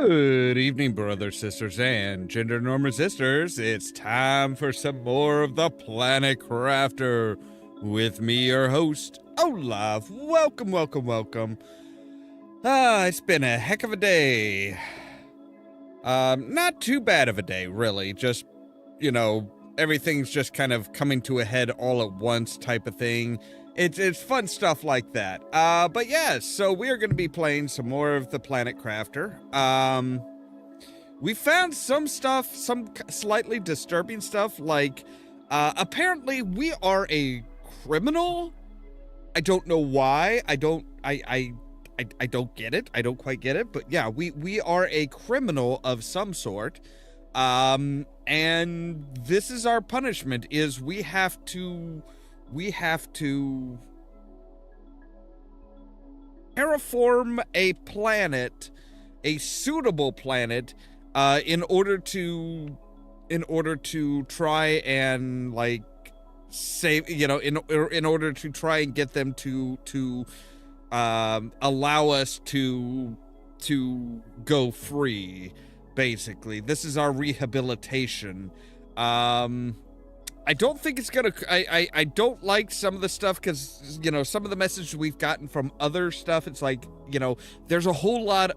Good evening, brothers, sisters, and gender norm resistors. It's time for some more of the Planet Crafter with me, your host, Ollamh. Welcome, welcome, welcome. It's been a heck of a day. Not too bad of a day, really. Just, everything's just kind of coming to a head all at once type of thing. It's fun stuff like that. But yeah, so we are going to be playing some more of the Planet Crafter. We found some stuff, some slightly disturbing stuff, like, apparently we are a criminal. I don't know why. I don't get it. I don't quite get it. But yeah, we are a criminal of some sort. And this is our punishment, is we have to terraform a planet, a suitable planet, in order to try and like save, in order to try and get them to allow us to go free. Basically, this is our rehabilitation. I don't think it's gonna, I don't like some of the stuff because, some of the messages we've gotten from other stuff, it's like, there are a whole lot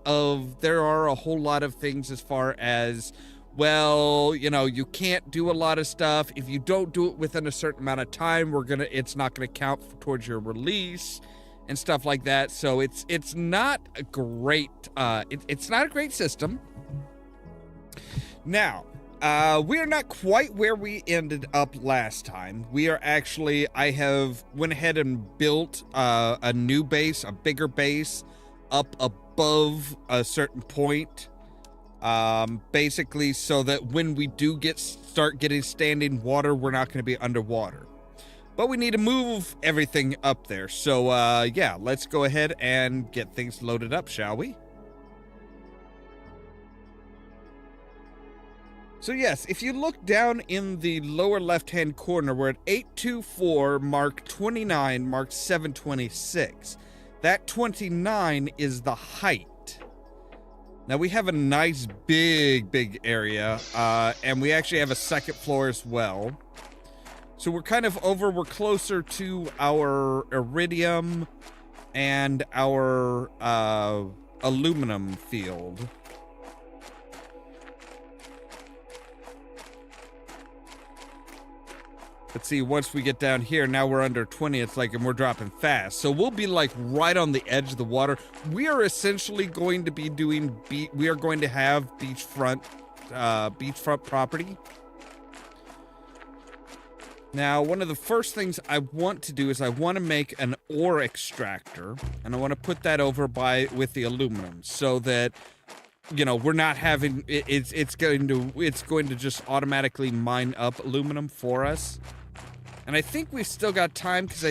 of things as far as, well, you can't do a lot of stuff. If you don't do it within a certain amount of time, it's not gonna count towards your release and stuff like that. So it's not a great, it's not a great system. Now, we are not quite where we ended up last time. We are actually, I have went ahead and built a new base, a bigger base, up above a certain point. Basically so that when we do start getting standing water, we're not going to be underwater. But we need to move everything up there. So, yeah, let's go ahead and get things loaded up, shall we? So yes, if you look down in the lower left-hand corner, we're at 824, mark 29, mark 726. That 29 is the height. Now we have a nice big area, and we actually have a second floor as well. So we're kind of we're closer to our iridium and our aluminum field. Let's see, once we get down here, now we're under 20, it's like, and we're dropping fast. So we'll be like right on the edge of the water. We are essentially going to be doing, we are going to have beachfront property. Now, one of the first things I want to do is I want to make an ore extractor, and I want to put that over with the aluminum so that, we're not having, it's going to just automatically mine up aluminum for us. And I think we've still got time because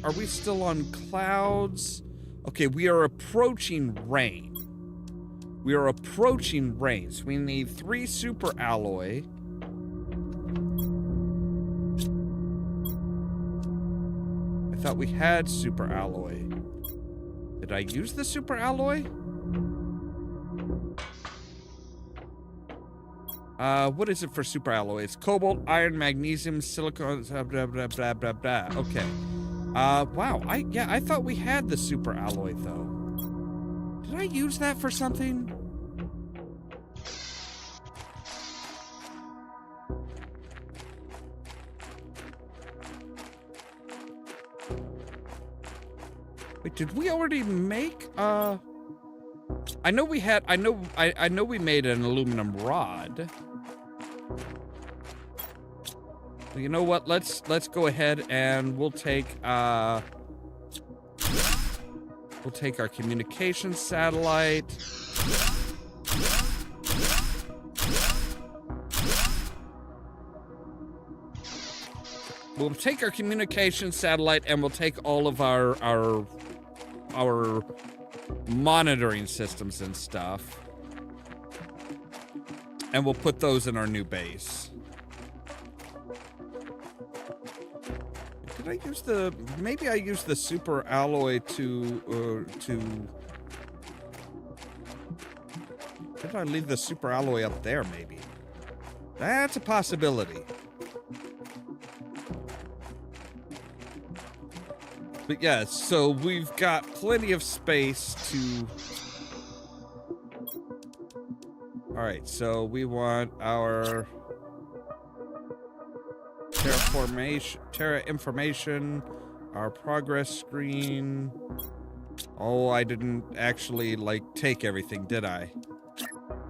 are we still on clouds? Okay, we are approaching rain. We are approaching rain. So we need 3 super alloy. I thought we had super alloy. Did I use the super alloy? What is it for super alloys? Cobalt, iron, magnesium, silicon, blah, blah, blah, blah, blah, blah. Okay. Wow. I thought we had the super alloy, though. Did I use that for something? Wait, did we already make, I know we had, I know we made an aluminum rod. You know what? Let's go ahead and we'll take our communication satellite. We'll take our communication satellite and we'll take all of our monitoring systems and stuff. And we'll put those in our new base. Did I use maybe I used the super alloy to if I leave the super alloy up there, maybe? That's a possibility. But yeah, so we've got plenty of space to... Alright, so we want our Terra information, our progress screen. Oh, I didn't actually, like, take everything, did I?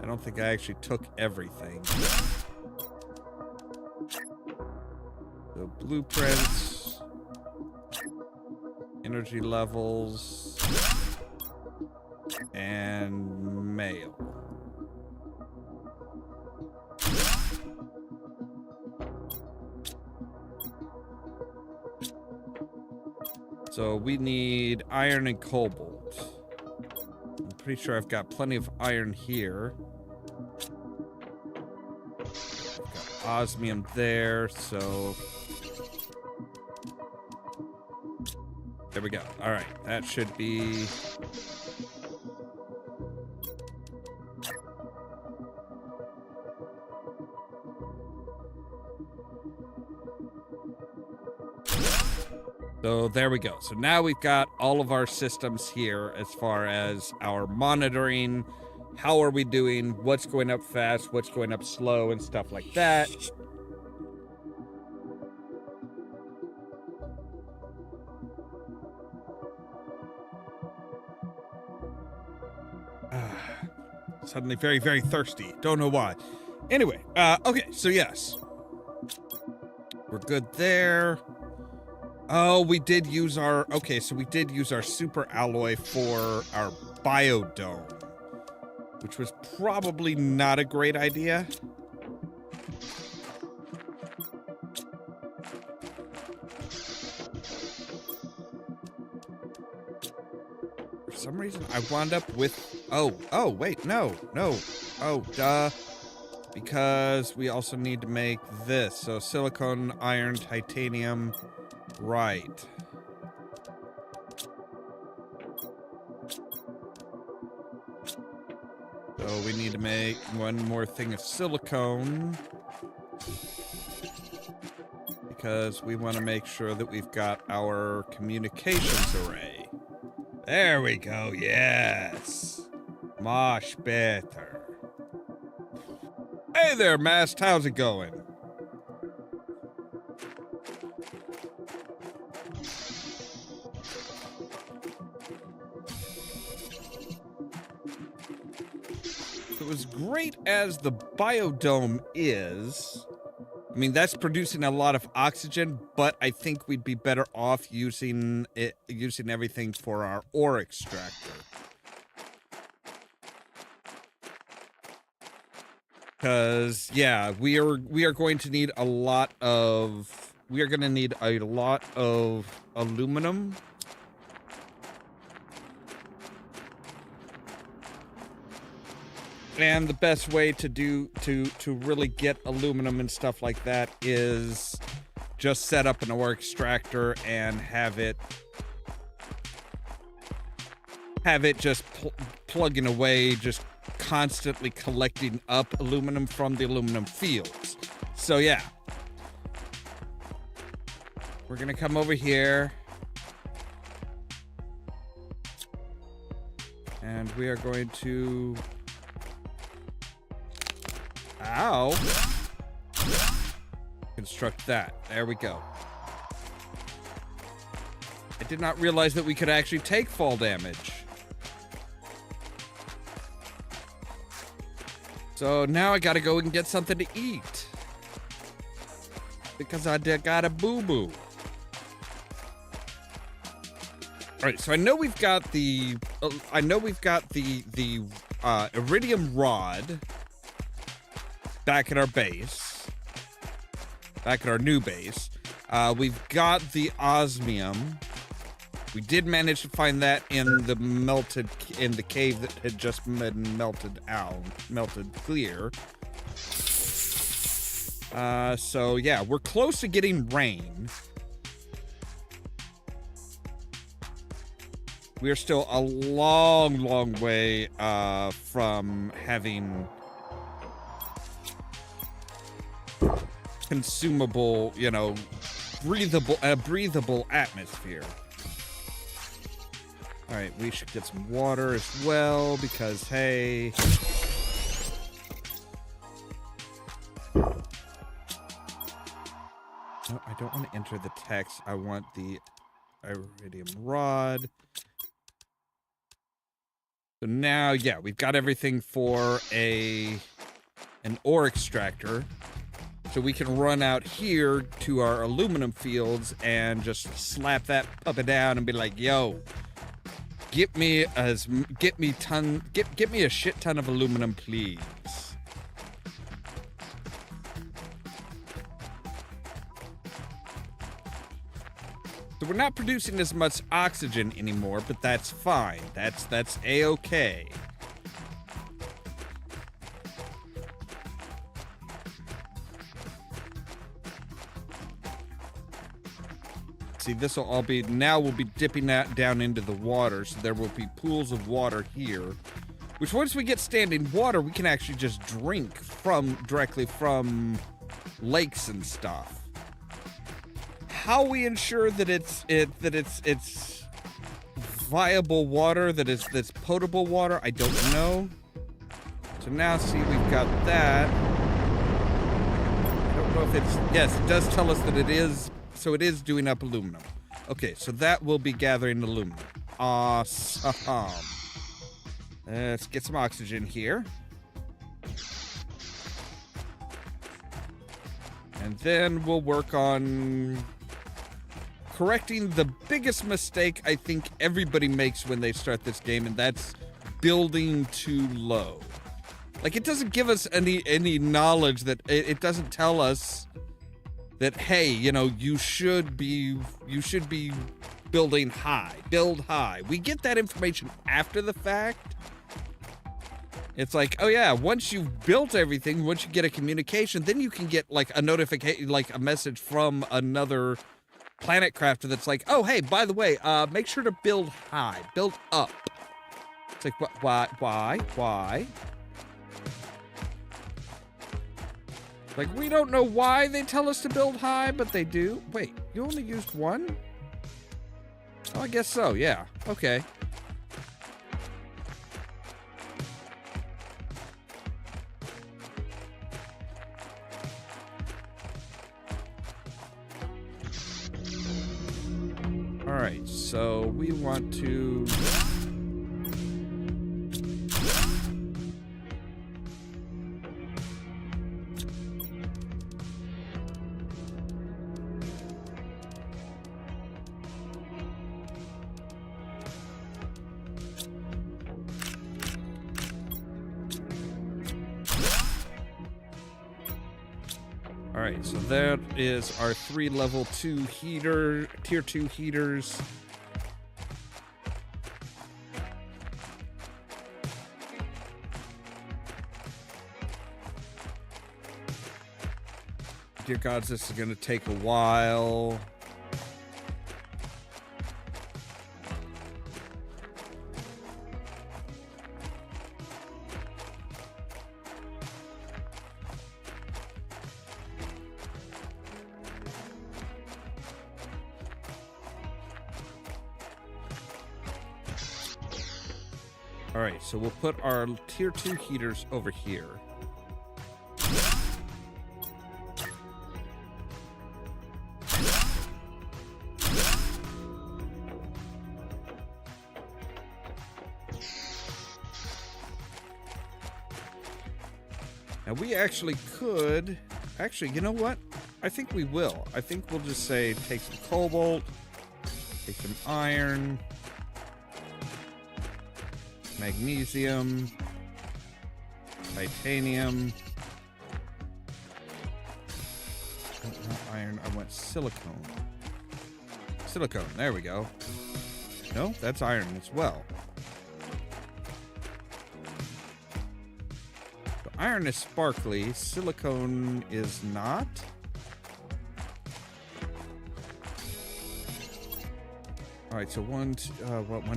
I don't think I actually took everything. So blueprints, energy levels, and mail. So we need iron and cobalt. I'm pretty sure I've got plenty of iron here. I've got osmium there, so... There we go. Alright, that should be... So there we go. So now we've got all of our systems here as far as our monitoring. How are we doing? What's going up fast? What's going up slow? And stuff like that. Suddenly very, very thirsty. Don't know why. Anyway, okay, so yes. We're good there. Oh, we did use our... Okay, so we did use our super alloy for our biodome, which was probably not a great idea. For some reason, I wound up with... Oh, wait, no. Oh, duh. Because we also need to make this. So silicon, iron, titanium... Right. So we need to make one more thing of silicone. Because we want to make sure that we've got our communications array. There we go, yes. Much better. Hey there, Mast, how's it going? As great as the biodome is, I mean, that's producing a lot of oxygen, but I think we'd be better off using everything for our ore extractor. Because, yeah, we are going to need a lot of aluminum. And the best way to really get aluminum and stuff like that is just set up an ore extractor and have it just plugging away, just constantly collecting up aluminum from the aluminum fields. So yeah, we're gonna come over here and we are going to construct that. There we go. I did not realize that we could actually take fall damage. So now I gotta go and get something to eat. Because I got a boo-boo. Alright, so I know we've got the iridium rod back at our base, back at our new base. We've got the osmium. We did manage to find that in the cave that had just been melted clear. So yeah, we're close to getting rain. We are still a long, long way from having consumable, you know, breathable atmosphere. All right, we should get some water as well because, hey. No, I don't want to enter the text. I want the iridium rod. So now, yeah, we've got everything for an ore extractor. So we can run out here to our aluminum fields and just slap that puppet down and be like, yo, get me a shit ton of aluminum, please. So we're not producing as much oxygen anymore, but that's fine. That's a-okay. See, this will all be, now we'll be dipping that down into the water, so there will be pools of water here, which once we get standing water, we can actually just drink directly from lakes and stuff. How we ensure that it's viable water, that's potable water, I don't know. So now, see, we've got that. I don't know if it's, yes, it does tell us that it is. So it is doing up aluminum. Okay, so that will be gathering aluminum. Awesome. Let's get some oxygen here. And then we'll work on correcting the biggest mistake I think everybody makes when they start this game, and that's building too low. Like, it doesn't give us any knowledge that it doesn't tell us that, hey, you know, you should be building high, build high. We get that information after the fact. It's like, oh yeah, once you've built everything, once you get a communication, then you can get like a notification, like a message from another planet crafter that's like, oh hey, by the way, make sure to build high, build up. It's like, why? Like, we don't know why they tell us to build high, but they do. Wait, you only used one? Oh, I guess so, yeah. Okay. All right, so we want to... Alright, so that is our 3 level 2 heater, tier 2 heaters. Dear gods, this is gonna take a while. Alright, so we'll put our tier 2 heaters over here. Now we actually could... Actually, you know what? I think we will. I think we'll just say take some cobalt, take some iron... magnesium, titanium, not iron, I want silicone. Silicone, there we go. No, that's iron as well. The iron is sparkly, silicone is not. All right, so one,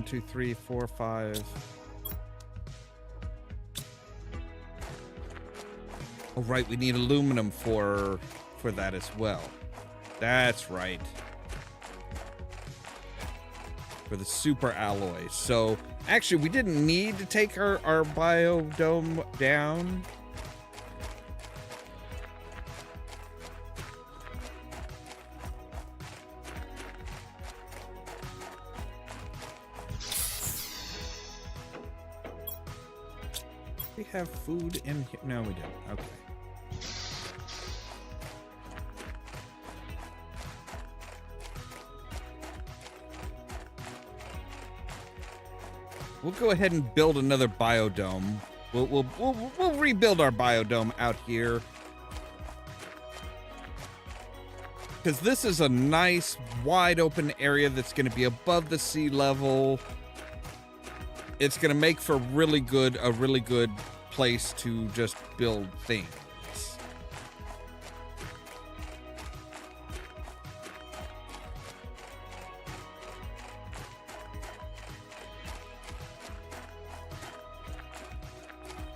two, three, four, five. Oh, right, we need aluminum for that as well. That's right. For the super alloy. So, actually, we didn't need to take our biodome down. We have food in here. No, we don't. Okay. We'll go ahead and build another biodome. We'll rebuild our biodome out here. Because this is a nice, wide open area that's going to be above the sea level. It's going to make for a really good place to just build things.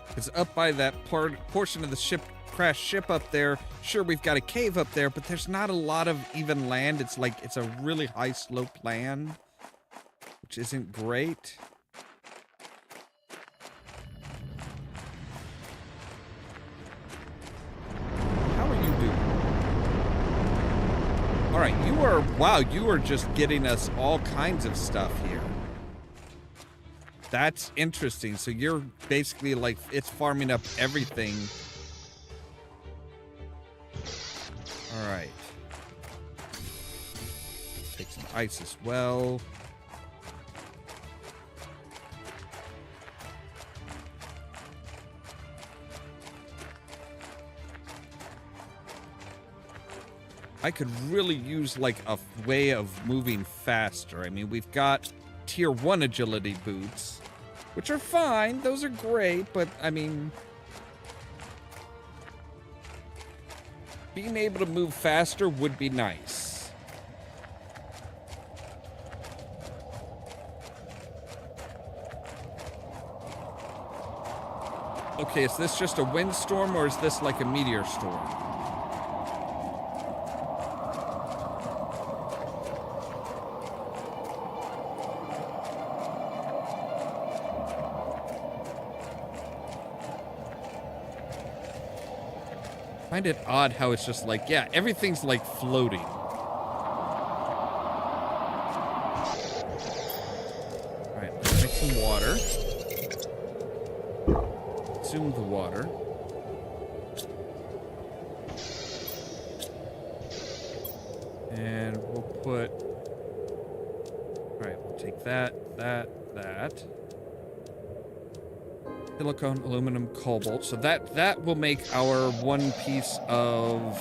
Because up by that portion of the crashed ship up there, sure, we've got a cave up there, but there's not a lot of even land. It's like, it's a really high slope land, which isn't great. All right, you are just getting us all kinds of stuff here. That's interesting. So you're basically like, it's farming up everything. All right. Take some ice as well. I could really use like a way of moving faster. I mean, we've got tier 1 agility boots, which are fine. Those are great, but I mean, being able to move faster would be nice. Okay, is this just a windstorm or is this like a meteor storm? I find it odd how it's just like, yeah, everything's like floating. All right, let's make some water. Consume the water. And we'll put, all right, we'll take that. Silicone, aluminum, cobalt. So that will make our one piece of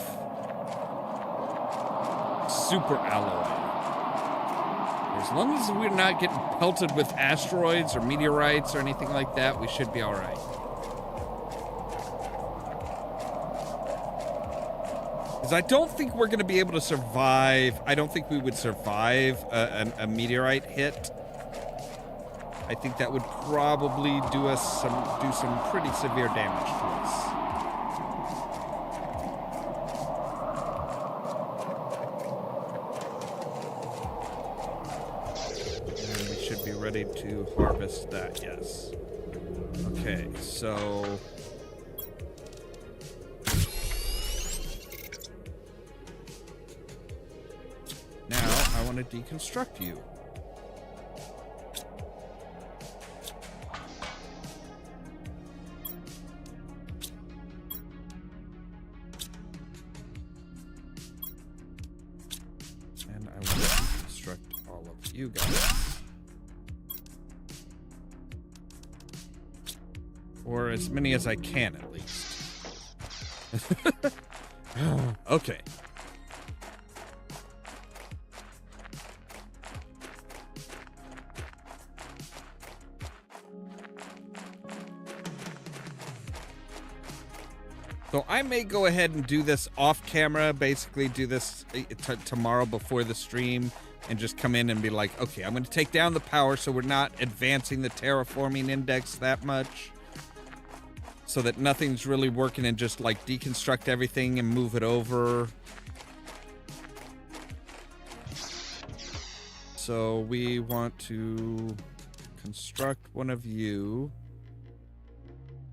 super alloy. As long as we're not getting pelted with asteroids or meteorites or anything like that, we should be all right. Because I don't think we're going to be able to survive. I don't think we would survive a meteorite hit. I think that would probably do some pretty severe damage to us. And we should be ready to harvest that, yes. Okay, so now I want to deconstruct you. You guys. Or as many as I can, at least. Okay. So I may go ahead and do this off camera, basically do this tomorrow before the stream. and just come in and be like, okay, I'm going to take down the power so we're not advancing the terraforming index that much. So that nothing's really working, and just like deconstruct everything and move it over. So we want to construct one of you.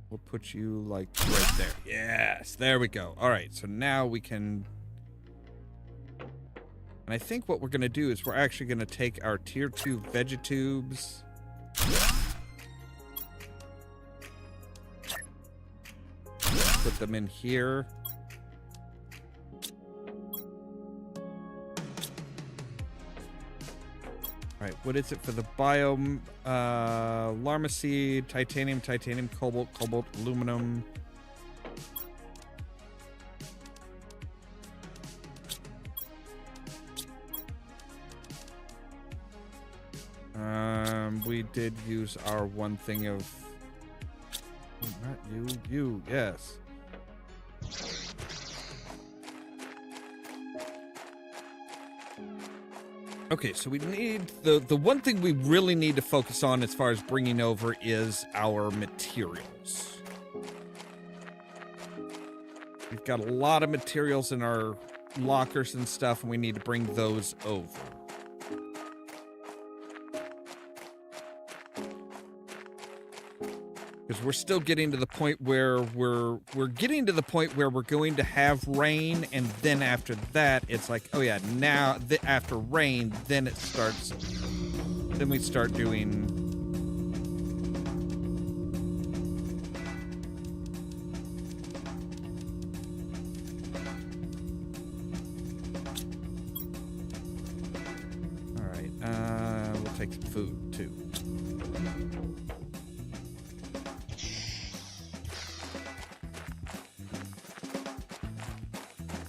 We'll put you like right there. Yes, there we go. All right, so now we can... And I think what we're going to do is we're actually going to take our tier 2 vegetubes. Put them in here. All right, what is it for the biome? Llama seed, titanium, cobalt, aluminum. We did use our one thing of... Not you, yes. Okay, so we need... The one thing we really need to focus on as far as bringing over is our materials. We've got a lot of materials in our lockers and stuff, and we need to bring those over. Because we're still getting to the point where we're getting to the point where we're going to have rain, and then after that, it's like, oh yeah, now after rain, then it starts. Then we start doing. All right, we'll take some food too.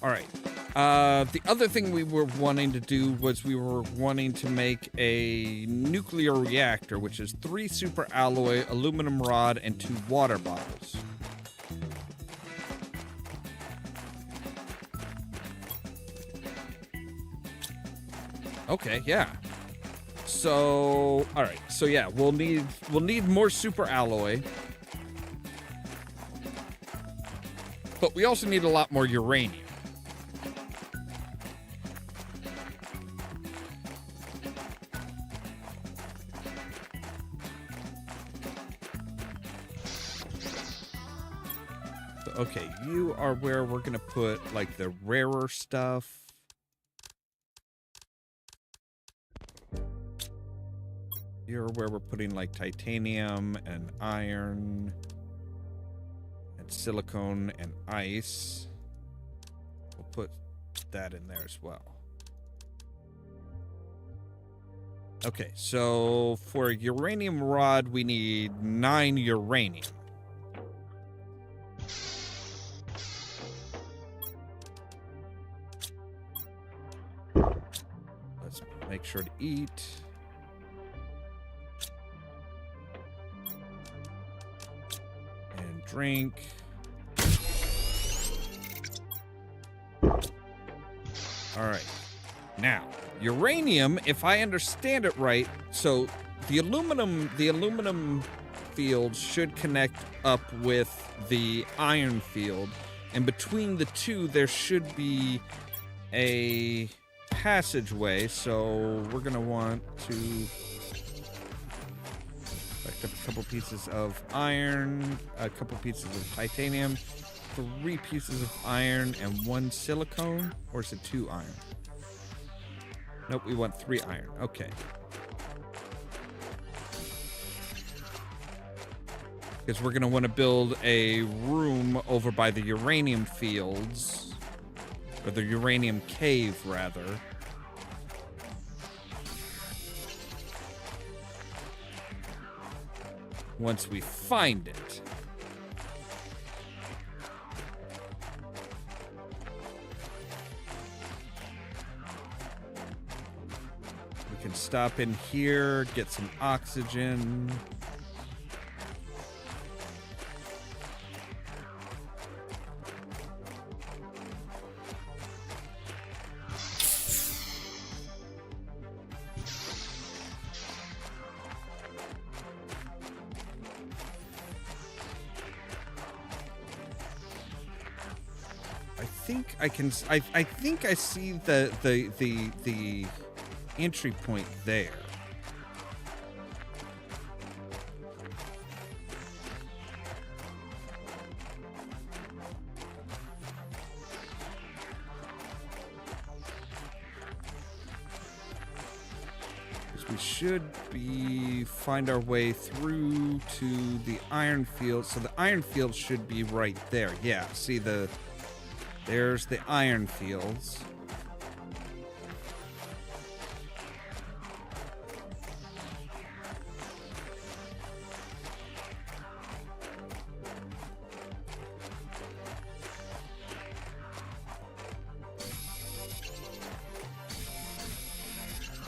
All right. The other thing we were wanting to do was we were wanting to make a nuclear reactor, which is 3 super alloy, aluminum rod, and 2 water bottles. Okay, yeah. So, all right. So yeah, we'll need more super alloy. But we also need a lot more uranium. Okay, you are where we're gonna put like the rarer stuff. You're where we're putting like titanium and iron and silicone and ice. We'll put that in there as well. Okay, so for uranium rod, we need 9 uranium. Let's make sure to eat. And drink. All right. Now, uranium, if I understand it right, so the aluminum field should connect up with the iron field, and between the two there should be a passageway, so we're gonna want to select up a couple pieces of iron, a couple pieces of titanium, 3 pieces of iron, and 1 silicone, or is it 2 iron? Nope, we want 3 iron. Okay. Because we're going to want to build a room over by the uranium fields. Or the uranium cave, rather. Once we find it. We can stop in here, get some oxygen. think I can. I think I see the entry point there. We should find our way through to the iron field. So the iron field should be right there. Yeah, see there's the iron fields.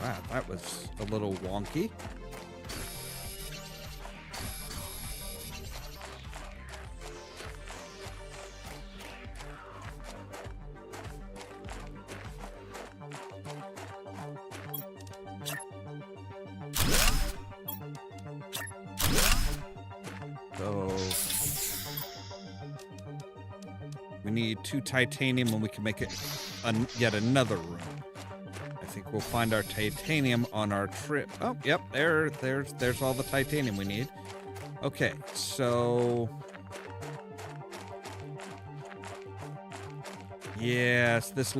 Wow, that was a little wonky. So we need 2 titanium and we can make it yet another room. I think we'll find our titanium on our trip. Oh, yep, there's all the titanium we need. Okay, so yes, this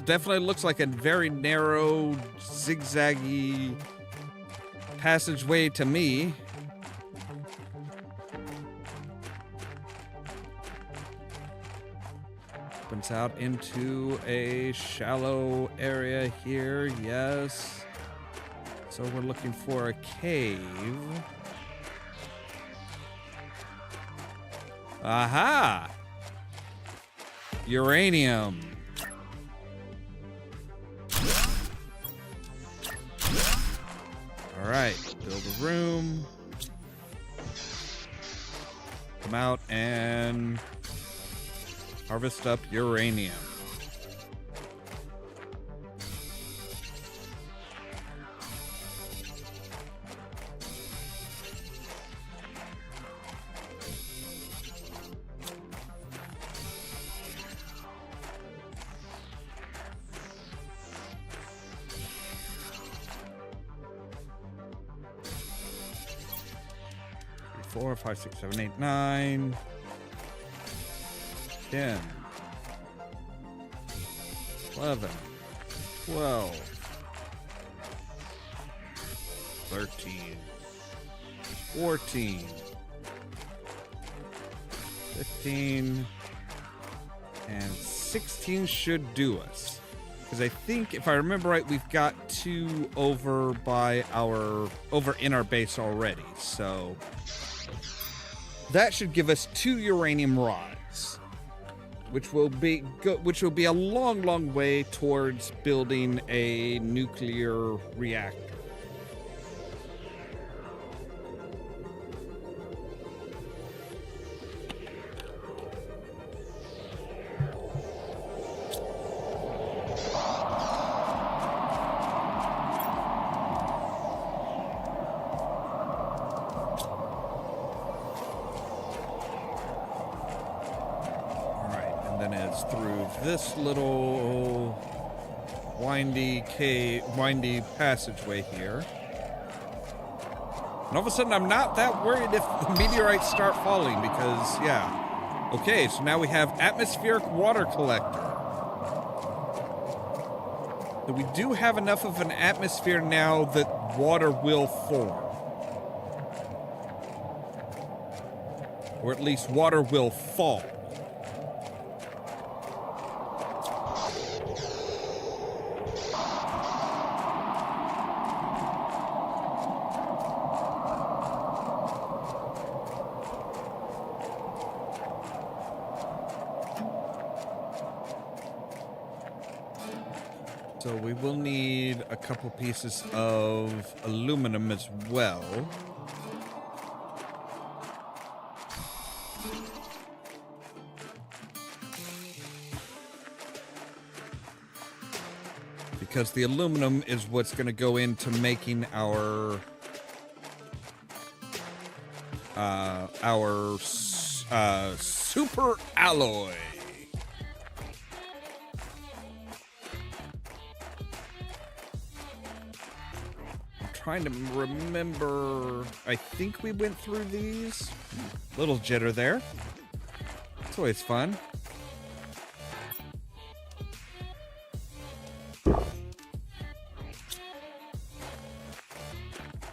definitely looks like a very narrow, zigzaggy passageway to me. Opens out into a shallow area here, yes. So we're looking for a cave. Aha! Uranium. All right, build a room. Come out and harvest up uranium. Four, 5, 6, 7, 8, 9, 10, 11, 12, 13, 14, 15, and 16 should do us. Because I think, if I remember right, we've got 2 over in our base already. So that should give us 2 uranium rods, which will be a long, long way towards building a nuclear reactor. Through this little windy passageway here. And all of a sudden, I'm not that worried if the meteorites start falling because, yeah. Okay, so now we have atmospheric water collector. So we do have enough of an atmosphere now that water will form. Or at least water will fall. So we will need a couple pieces of aluminum as well. Because the aluminum is what's going to go into making our super alloy. trying to remember. I think we went through these. Little jitter there. It's always fun.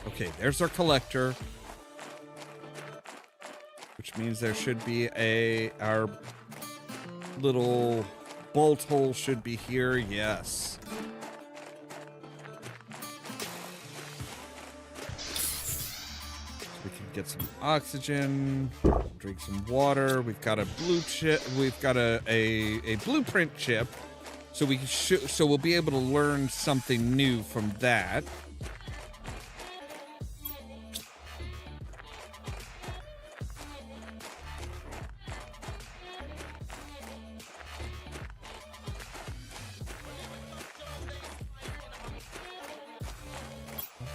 Okay, there's our collector. Which means there should be our little bolt hole should be here. Yes. We can get some oxygen, drink some water. We've got a blue chip. We've got a blueprint chip, so so we'll be able to learn something new from that.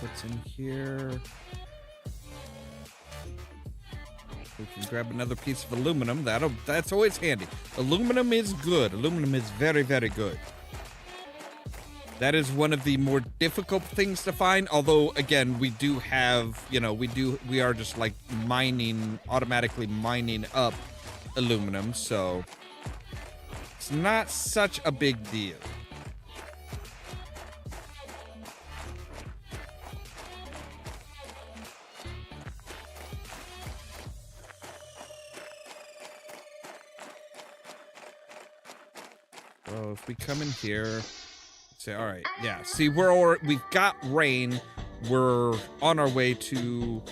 What's in here? We can grab another piece of aluminum. That's always handy. Aluminum is good. Aluminum is very, very good. That is one of the more difficult things to find. Although, again, we do have, we are just like automatically mining up aluminum. So it's not such a big deal. So if we come in here, say, all right, yeah. See, we've got rain. We're on our way to.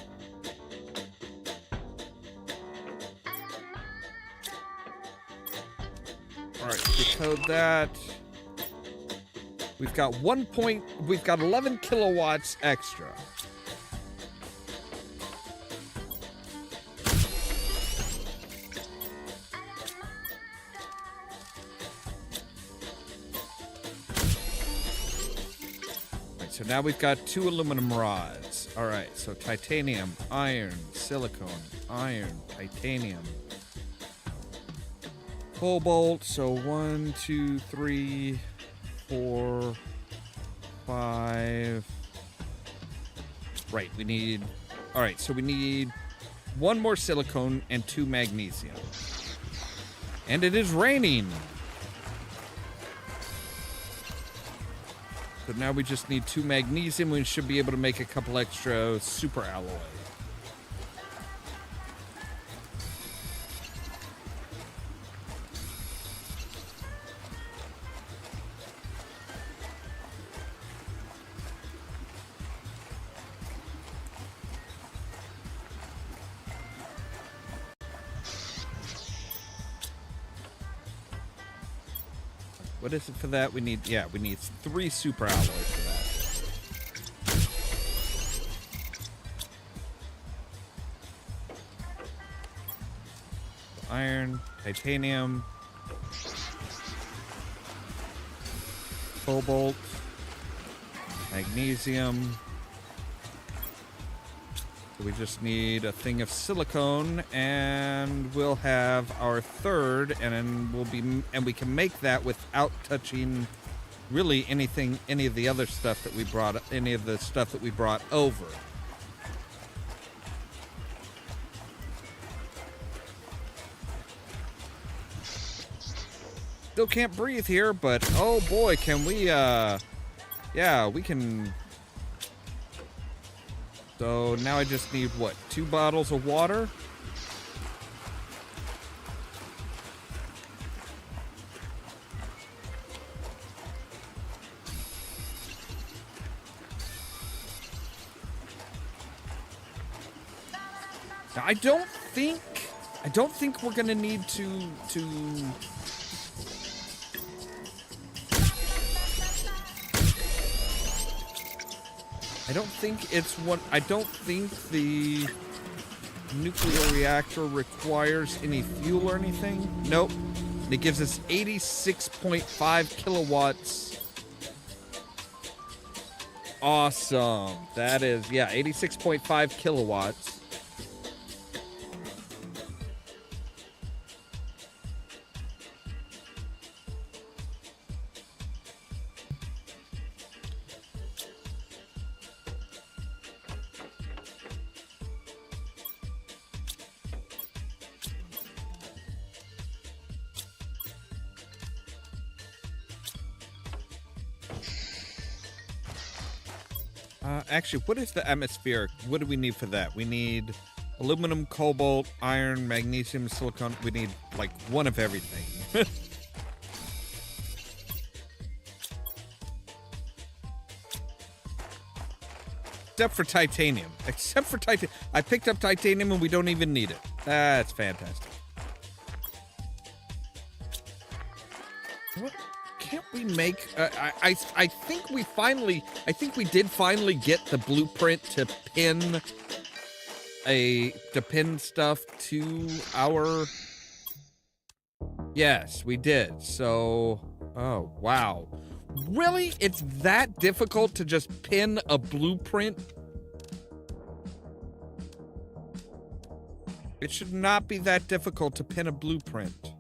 All right, decode that. We've got 11 kilowatts extra. So now we've got 2 aluminum rods. All right, so titanium, iron, silicone, iron, titanium, cobalt. So 1, 2, 3, 4, 5. Right, we need. All right, so we need 1 more silicone and 2 magnesium. And it is raining. So now we just need 2 magnesium. We should be able to make a couple extra super alloy. What is it for that? We need 3 super alloys for that. Iron, titanium, cobalt, magnesium. So we just need a thing of silicone, and we'll have our third, and then we can make that without touching really any of the other stuff that we brought over. Still can't breathe here, but oh boy, can we, yeah, we can. So now I just need, 2 bottles of water? Now, I don't think we're gonna need to I don't think the nuclear reactor requires any fuel or anything. Nope. It gives us 86.5 kilowatts. Awesome. That is, 86.5 kilowatts. Actually, what is the atmospheric? What do we need for that? We need aluminum, cobalt, iron, magnesium, silicon. We need, like, one of everything. Except for titanium. Except for titanium. I picked up titanium and we don't even need it. That's fantastic. What? Can't we make... I think we finally... I think we did finally get the blueprint to pin... to pin stuff to our... Yes, we did. So... Oh, wow. Really? It's that difficult to just pin a blueprint? It should not be that difficult to pin a blueprint.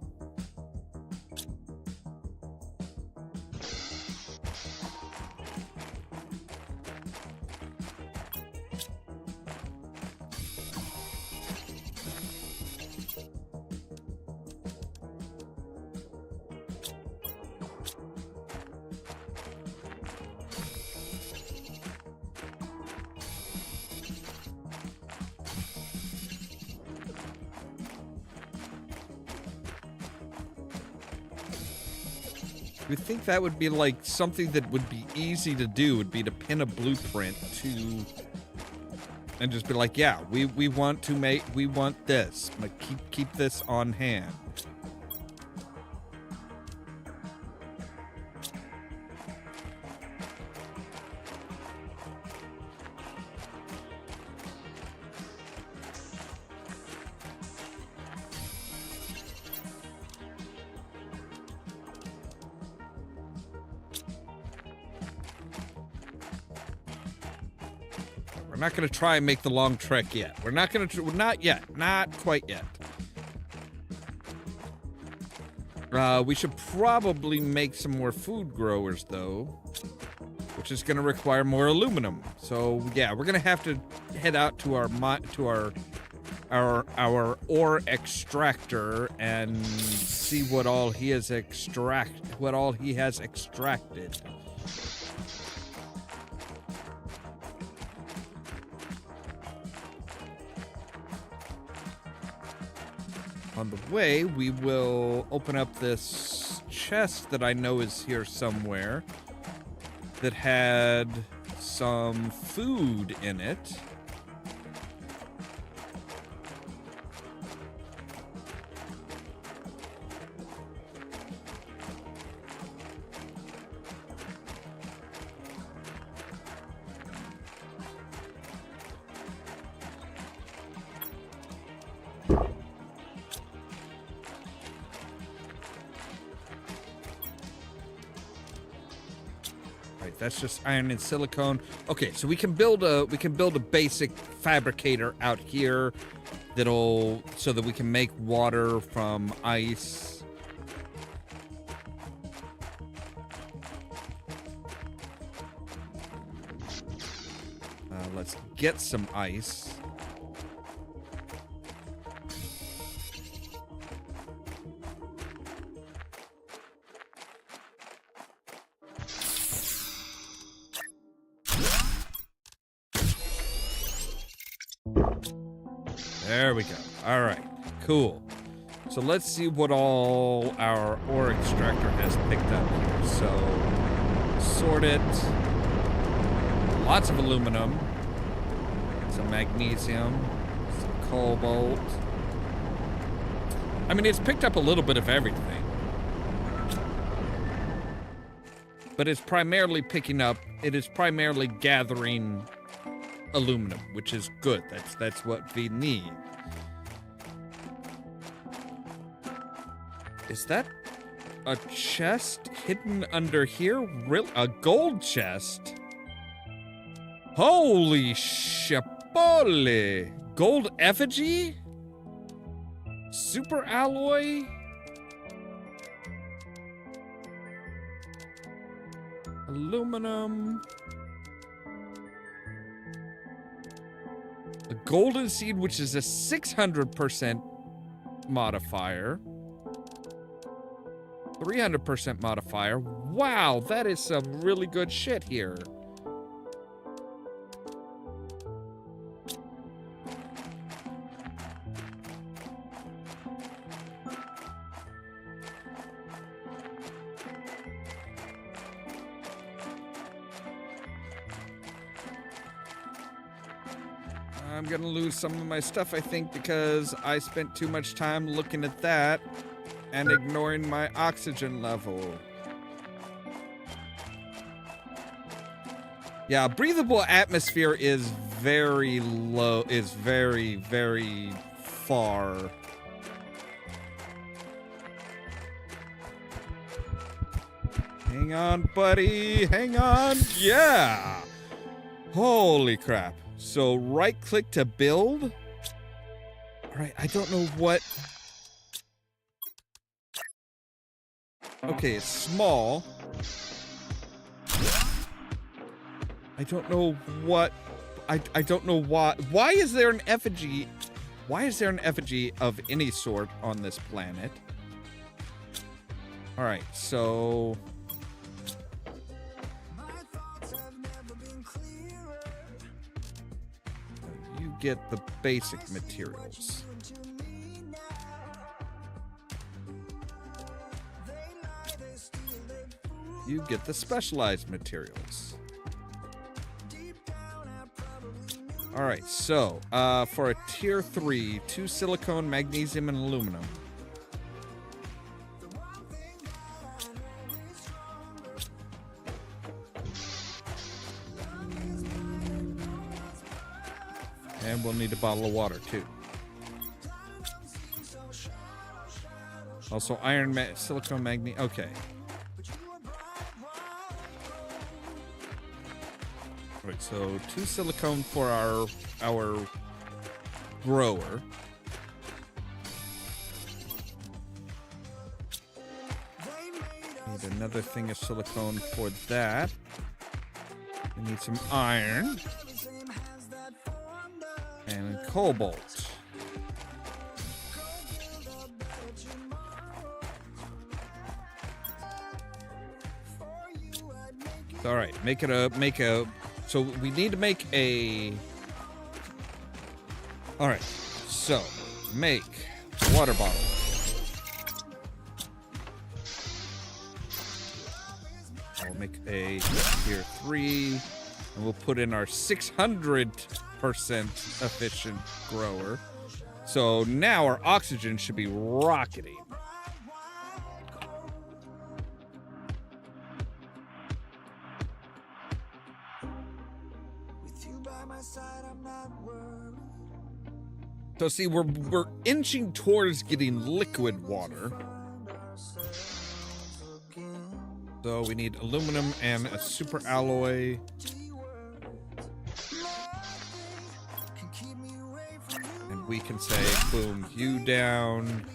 You would think that would be like something that would be easy to do, would be to pin a blueprint to, and just be like, yeah, we want this, like keep this on hand. We're not going to try and make the long trek yet. We're not going to, not yet. Not quite yet. We should probably make some more food growers, though, which is going to require more aluminum. So, yeah, we're going to have to head out to our ore extractor and see what all he has extracted. On the way, we will open up this chest that I know is here somewhere that had some food in it. That's just iron and silicone. Okay, so we can build a basic fabricator out here so that we can make water from ice. Let's get some ice. There we go. All right, cool. So let's see what all our ore extractor has picked up here. So, sort it. Lots of aluminum. Some magnesium. Some cobalt. I mean, it's picked up a little bit of everything. But it's primarily gathering aluminum, which is good. That's what we need. Is that a chest hidden under here? Really? A gold chest? Holy chapole! Gold effigy? Super alloy? Aluminum. A golden seed, which is a 600% modifier. 300% modifier. Wow, that is some really good shit here. I'm gonna lose some of my stuff, I think, because I spent too much time looking at that and ignoring my oxygen level. Yeah, breathable atmosphere is very low, is very, very far. Hang on, buddy. Hang on. Yeah. Holy crap. So right click to build. All right, I don't know what. Okay, it's small. I don't know what. I don't know why. Why is there an effigy? Why is there an effigy of any sort on this planet? All right, so. You get the basic materials. You get the specialized materials. All right, so for a tier 3, 2 silicone, magnesium, and aluminum. And we'll need a bottle of water too. Also iron, silicone, magnesium. Okay. Right, so 2 silicone for our grower. Need another thing of silicone for that. We need some iron and cobalt. All right, make a. So we need to make a. All right, so make water bottle. I'll make a tier 3, and we'll put in our 600% efficient grower. So now our oxygen should be rocketing. So see, we're inching towards getting liquid water. So we need aluminum and a super alloy. And we can say, boom, you down.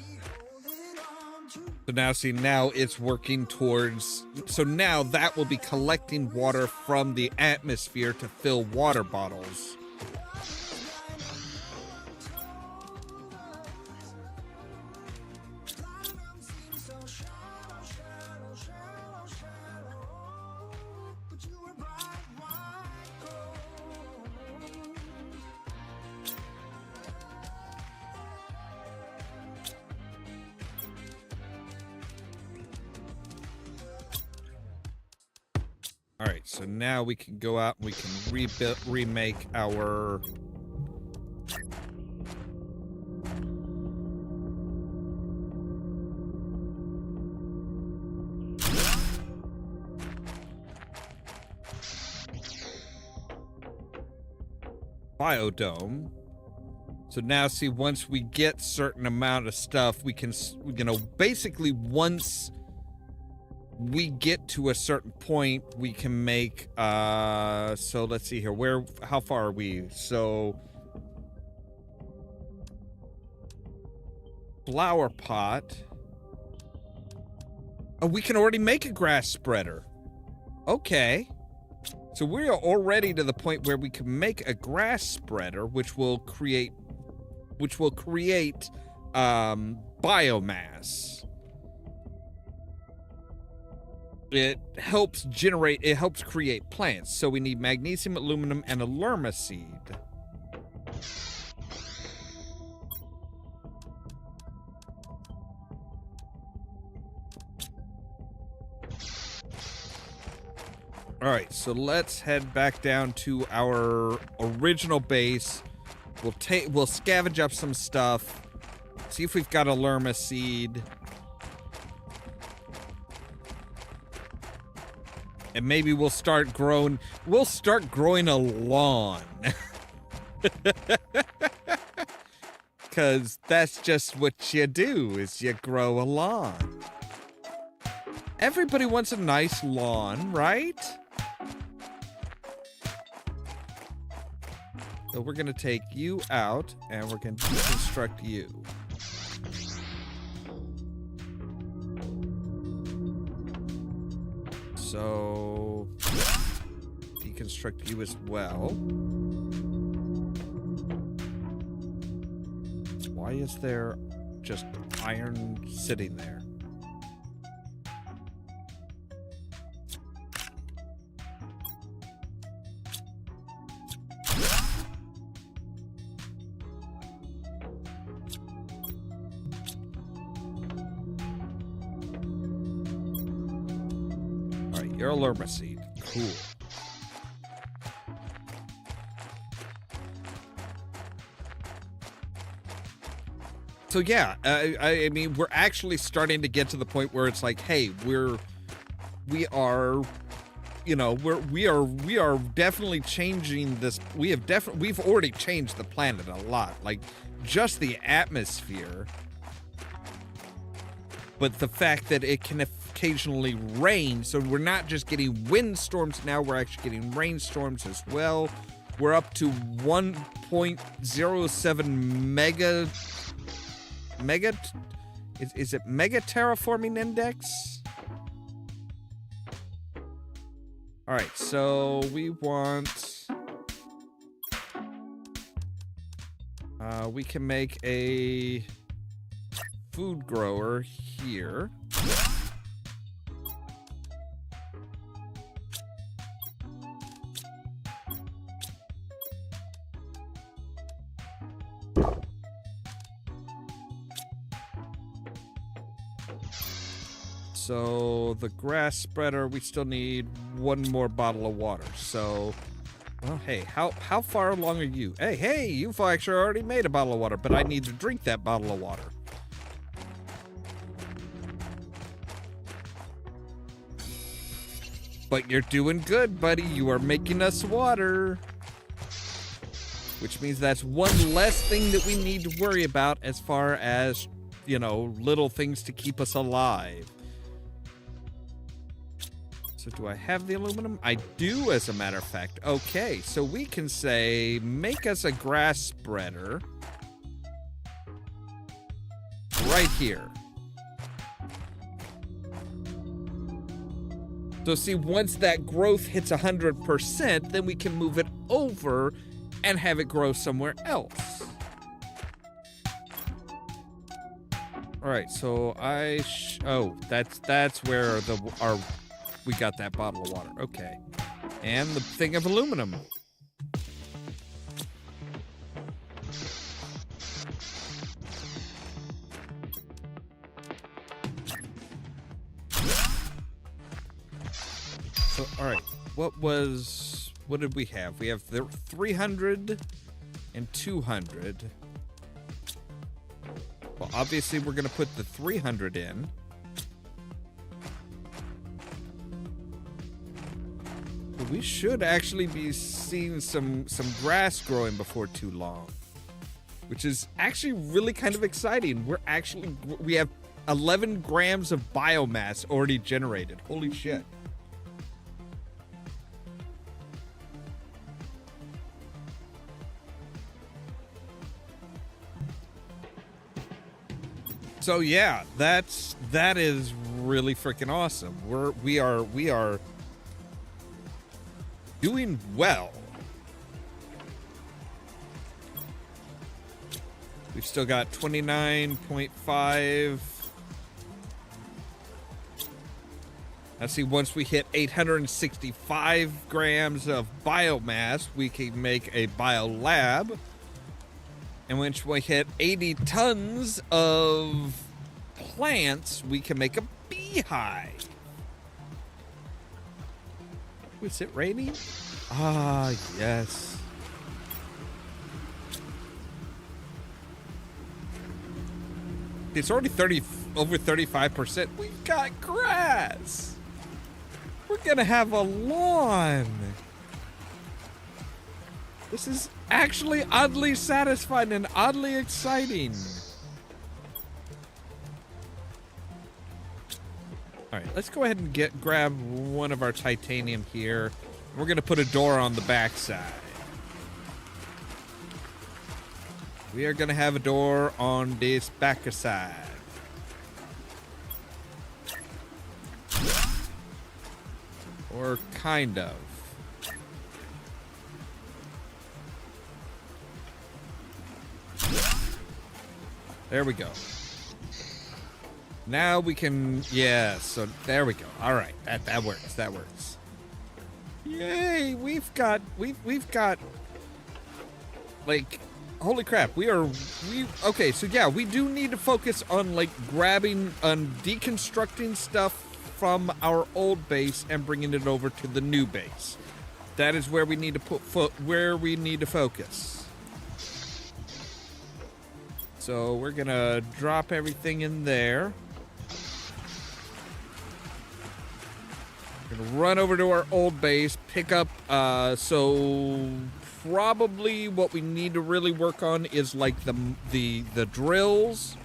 So now see, now it's working towards, so now that will be collecting water from the atmosphere to fill water bottles. All right, so now we can go out and we can remake our biodome. So now see, once we get certain amount of stuff, we can, you know, basically once we get to a certain point, we can make, so let's see here, how far are we? So, flower pot. Oh, we can already make a grass spreader. Okay. So we are already to the point where we can make a grass spreader, which will create biomass. It helps create plants. So we need magnesium, aluminum, and a lerma seed. All right, so let's head back down to our original base We'll scavenge up some stuff. See if we've got a lerma seed. And maybe we'll start growing a lawn. Cause that's just what you do, is you grow a lawn. Everybody wants a nice lawn, right? So we're gonna take you out and we're gonna deconstruct you. So deconstruct you as well. Why is there just iron sitting there? Alright, you're a lerma seed. Cool. So yeah, I mean, we're actually starting to get to the point where it's like, hey, we are definitely changing this. We've already changed the planet a lot, like just the atmosphere. But the fact that it can occasionally rain, so we're not just getting windstorms now, we're actually getting rainstorms as well. We're up to 1.07 is it mega terraforming index? All right, so we want we can make a food grower here. So the grass spreader, we still need one more bottle of water. So, well, hey, how far along are you? Hey, you've actually already made a bottle of water, but I need to drink that bottle of water. But you're doing good, buddy. You are making us water. Which means that's one less thing that we need to worry about as far as, you know, little things to keep us alive. So do I have the aluminum? I do, as a matter of fact. Okay, so we can say, make us a grass spreader. Right here. So see, once that growth hits 100%, then we can move it over and have it grow somewhere else. All right, so that's where we got that bottle of water. Okay. And the thing of aluminum. So, all right. What did we have? We have the 300 and 200. Well, obviously we're going to put the 300 in. We should actually be seeing some grass growing before too long, which is actually really kind of exciting. We have 11 grams of biomass already generated. Holy shit. So yeah, that is really freaking awesome. We are doing well. We've still got 29.5. Let's see, once we hit 865 grams of biomass, we can make a biolab. And once we hit 80 tons of plants, we can make a beehive. Was it raining? Ah, yes. It's already over 35%. We've got grass. We're gonna have a lawn. This is actually oddly satisfying and oddly exciting. All right, let's go ahead and grab one of our titanium here. We're gonna put a door on the back side. We are gonna have a door on this back side. Or kind of. There we go. Now we can, yeah, so there we go. All right, that works, that works. Yay, we've got, like, holy crap, okay, so yeah, we do need to focus on, like, deconstructing stuff from our old base and bringing it over to the new base. That is where we need to focus. So we're gonna drop everything in there. We're gonna run over to our old base, pick up, so probably what we need to really work on is like the drills.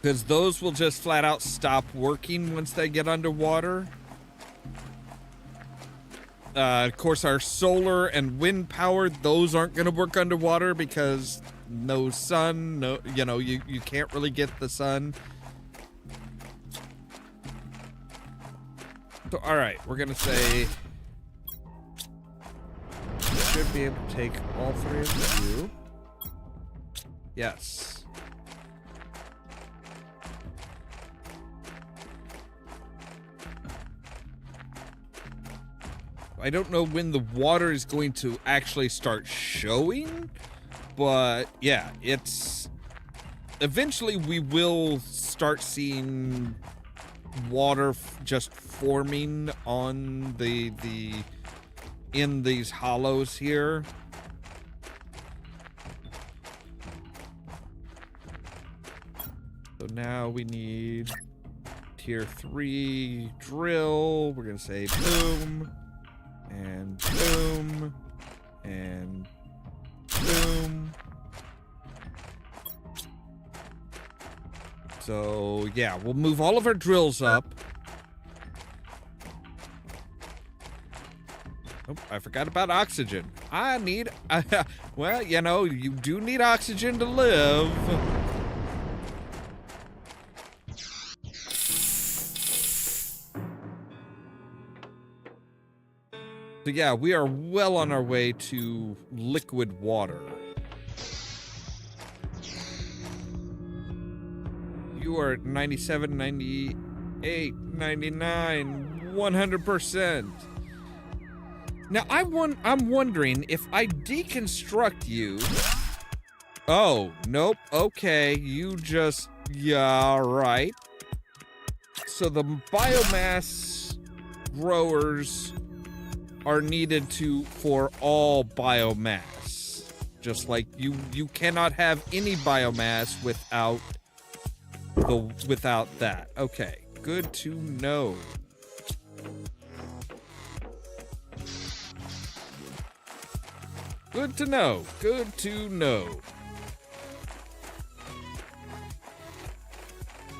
Because those will just flat out stop working once they get underwater. Of course, our solar and wind power, those aren't going to work underwater because no sun, you can't really get the sun. So, all right, we're going to say we should be able to take all three of you. Yes. I don't know when the water is going to actually start showing, but yeah, eventually we will start seeing water just forming on in these hollows here. So now we need tier 3 drill. We're gonna say boom. And boom, and boom. So, yeah, we'll move all of our drills up. Oh, I forgot about oxygen. I need, well, you do need oxygen to live. So yeah, we are well on our way to liquid water. You are at 97, 98, 99, 100%. Now I'm wondering if I deconstruct you. Oh, nope. Okay, yeah, right. So the biomass growers are needed for all biomass. Just like you cannot have any biomass without that. Okay, good to know. Good to know. Good to know.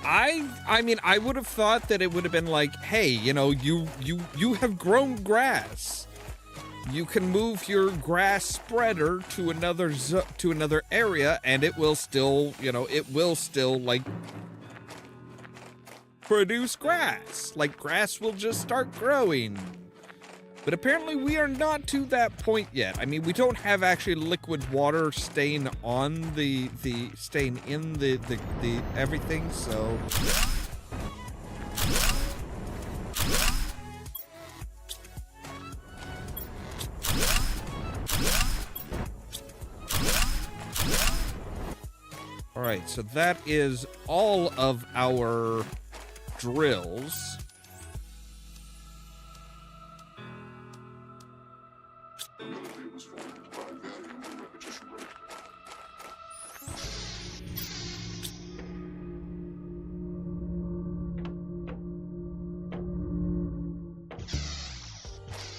I mean, I would have thought that it would have been like, hey, you have grown grass. You can move your grass spreader to another area, and it will still, like produce grass. Like grass will just start growing. But apparently we are not to that point yet. I mean, we don't have actually liquid water staying on staying in the everything, so. All right, so that is all of our drills.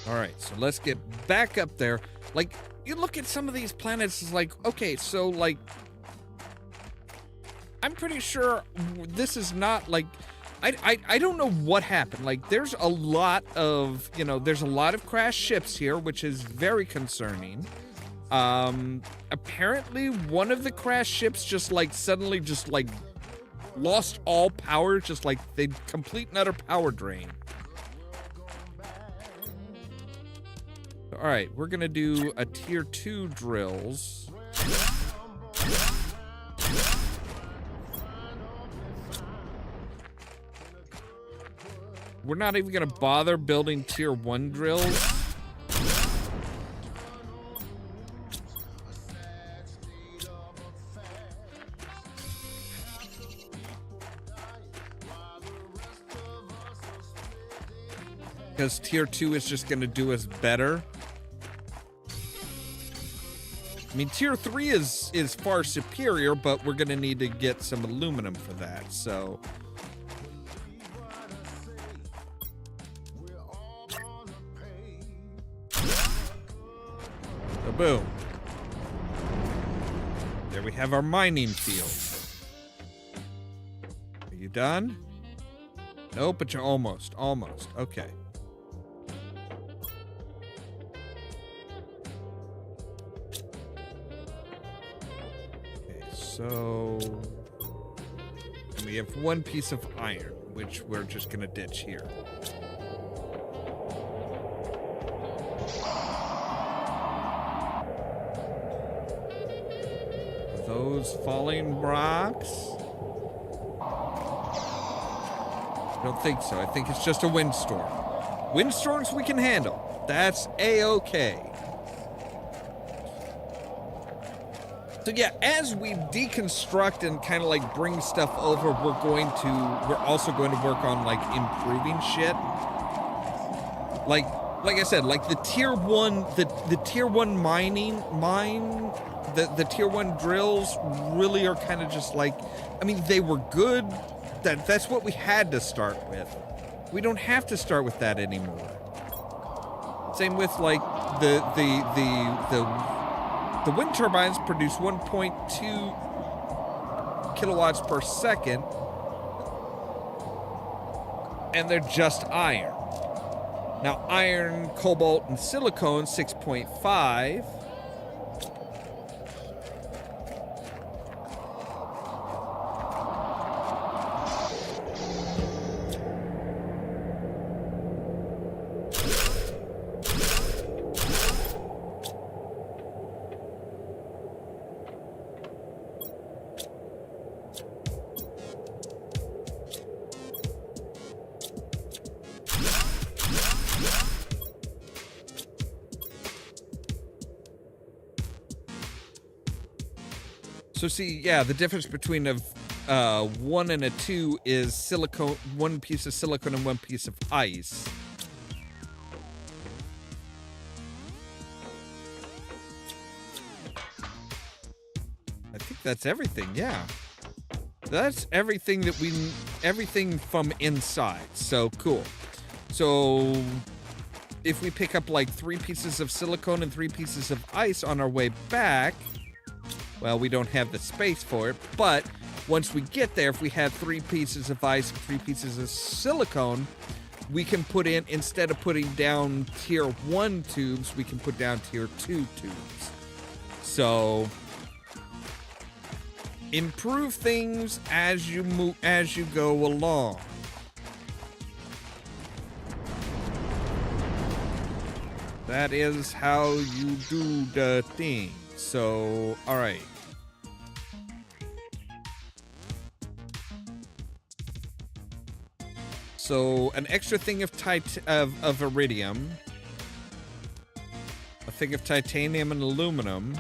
All right, so let's get back up there. Like, you look at some of these planets, it's like, okay, so, like, I'm pretty sure this is not, like, I don't know what happened. Like, there's a lot of, there's a lot of crashed ships here, which is very concerning. Apparently one of the crashed ships just, like, suddenly just, like, lost all power, just, like, they complete and utter power drain. All right, we're gonna do a tier 2 drills. We're not even gonna bother building tier 1 drills. Because tier 2 is just gonna do us better. I mean, tier 3 is far superior, but we're gonna need to get some aluminum for that, so. So boom. There we have our mining field. Are you done? Nope, but you're almost. Okay. So we have one piece of iron, which we're just gonna ditch here. Are those falling rocks? I don't think so. I think it's just a windstorm. Windstorms we can handle. That's a-okay. So yeah, as we deconstruct and kind of like bring stuff over, we're also going to work on like improving shit. Like I said, like the tier 1, the tier 1 the tier 1 drills really are kind of just like, I mean, they were good. That's what we had to start with. We don't have to start with that anymore. Same with like the wind turbines produce 1.2 kilowatts per second, and they're just iron. Now, iron, cobalt, and silicone, 6.5. So see, yeah, the difference between a 1 and a 2 is silicone, one piece of silicone and one piece of ice. I think that's everything, yeah. That's everything everything from inside, so cool. So if we pick up like 3 pieces of silicone and 3 pieces of ice on our way back, well, we don't have the space for it, but once we get there, if we have 3 pieces of ice, 3 pieces of silicone, we can put in, instead of putting down tier 1 tubes, we can put down tier 2 tubes. So improve things as you go along. That is how you do the thing. So, all right. So, an extra thing of iridium, a thing of titanium and aluminum,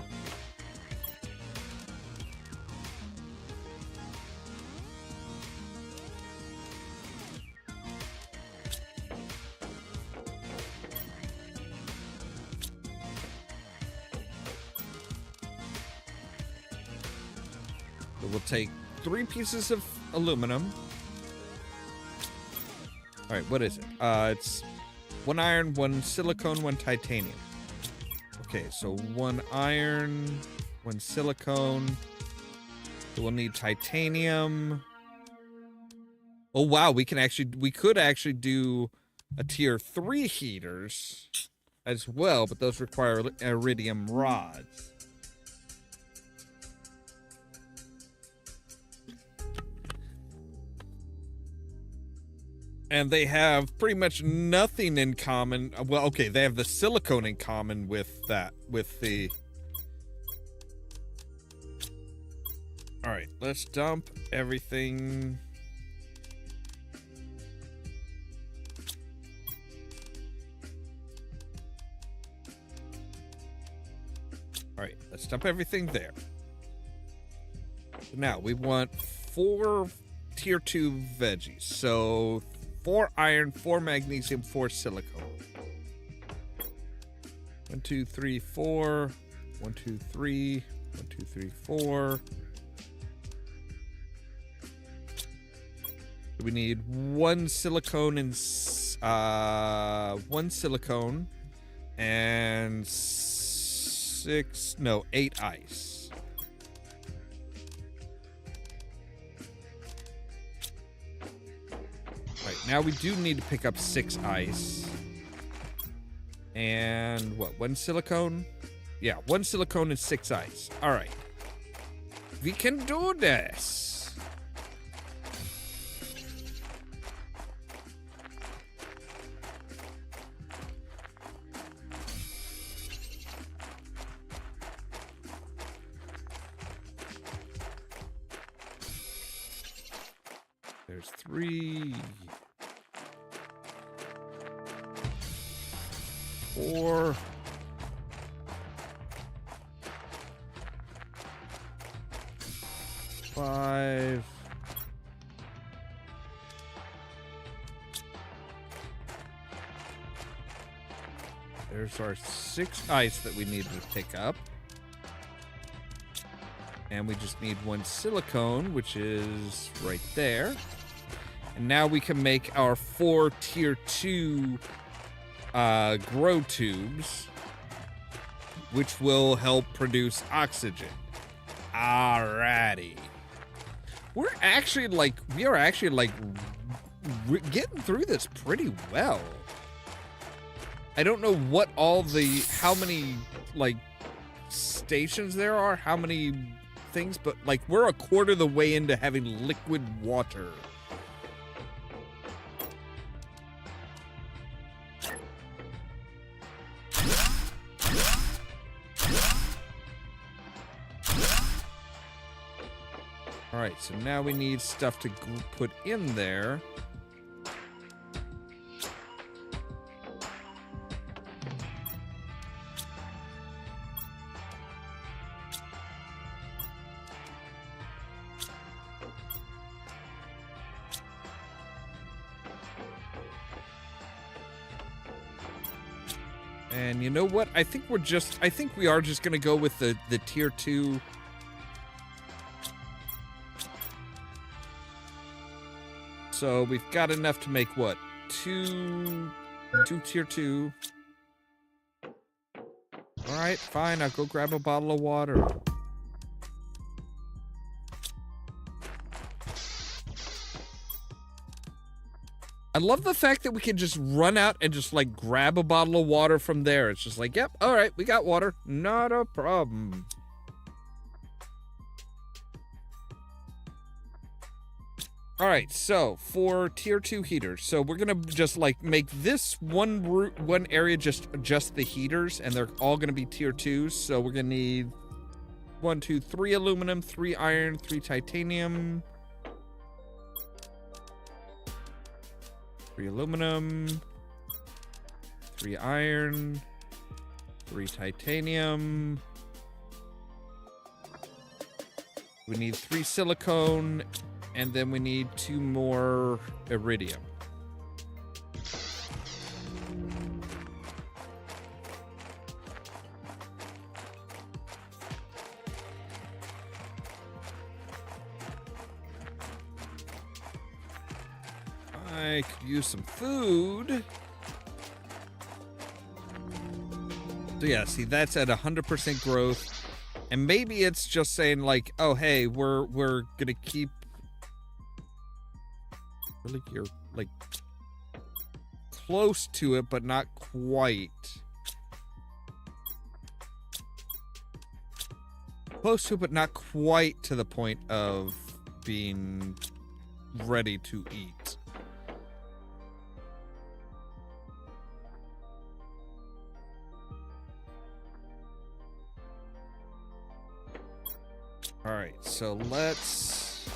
so we'll take 3 pieces of aluminum. All right, what is it? It's 1 iron, 1 silicone, 1 titanium. Okay, so 1 iron, 1 silicone. So we'll need titanium. Oh wow, we could actually do a tier 3 heaters as well, but those require iridium rods. And they have pretty much nothing in common. Well, okay, they have the silicone in common with that, with the... All right, let's dump everything. All right, let's dump everything there. Now, we want 4 tier 2 veggies. So 4 iron, 4 magnesium, 4 silicone. 1, 2, 3, 4. 1, 2, 3. 1, 2, 3, 4. We need 1 silicone and 1 silicone and 8 ice. Right, now we do need to pick up 6 ice. And what, 1 silicone? Yeah, 1 silicone and 6 ice. All right. We can do this. There's 3, 4, 5. There's our 6 ice that we need to pick up. And we just need 1 silicone, which is right there. And now we can make our 4 tier 2 grow tubes, which will help produce oxygen. Alrighty. We are actually getting through this pretty well. I don't know how many like stations there are, how many things, but like we're a quarter of the way into having liquid water. All right, so now we need stuff to put in there. And you know what? I think we are just gonna go with the tier 2. So we've got enough to make what? 2 tier 2. All right, fine. I'll go grab a bottle of water. I love the fact that we can just run out and just like grab a bottle of water from there. It's just like, yep, all right, we got water. Not a problem. All right, so for tier 2 heaters, so we're gonna just like make this one area just the heaters, and they're all gonna be tier 2s. So we're gonna need 1, 2, 3 aluminum, 3 iron, 3 titanium, 3 aluminum, 3 iron, 3 titanium. We need 3 silicone. And then we need 2 more iridium. I could use some food. So yeah, see, that's at 100% growth. And maybe it's just saying like, oh, hey, we're gonna keep... Really, you're like close to it, but not quite. Close to it, but not quite to the point of being ready to eat. All right, so let's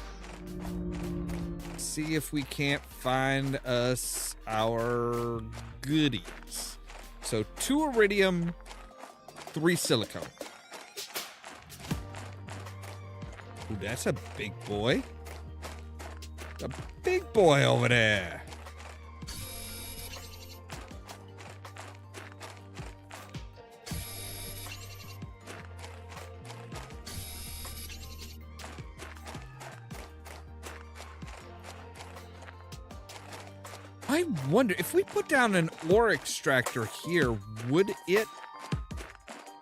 see if we can't find us our goodies. So 2 iridium, 3 silicone. Ooh, that's a big boy. A big boy over there. I wonder if we put down an ore extractor here, would it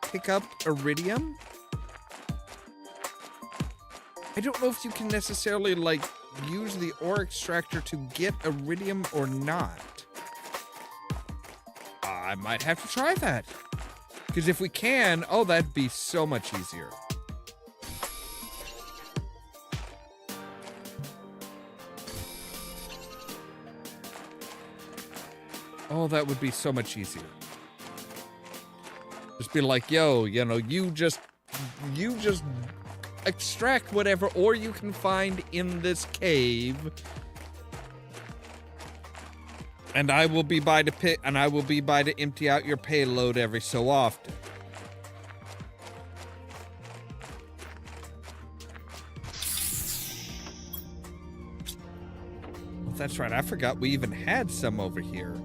pick up iridium? I don't know if you can necessarily, like, use the ore extractor to get iridium or not. I might have to try that. Because if we can, oh, that'd be so much easier. Oh, that would be so much easier. Just be like, yo, you know, you just extract whatever ore you can find in this cave, and I will be by to pick, and I will be by to empty out your payload every so often. Well, that's right. I forgot we even had some over here.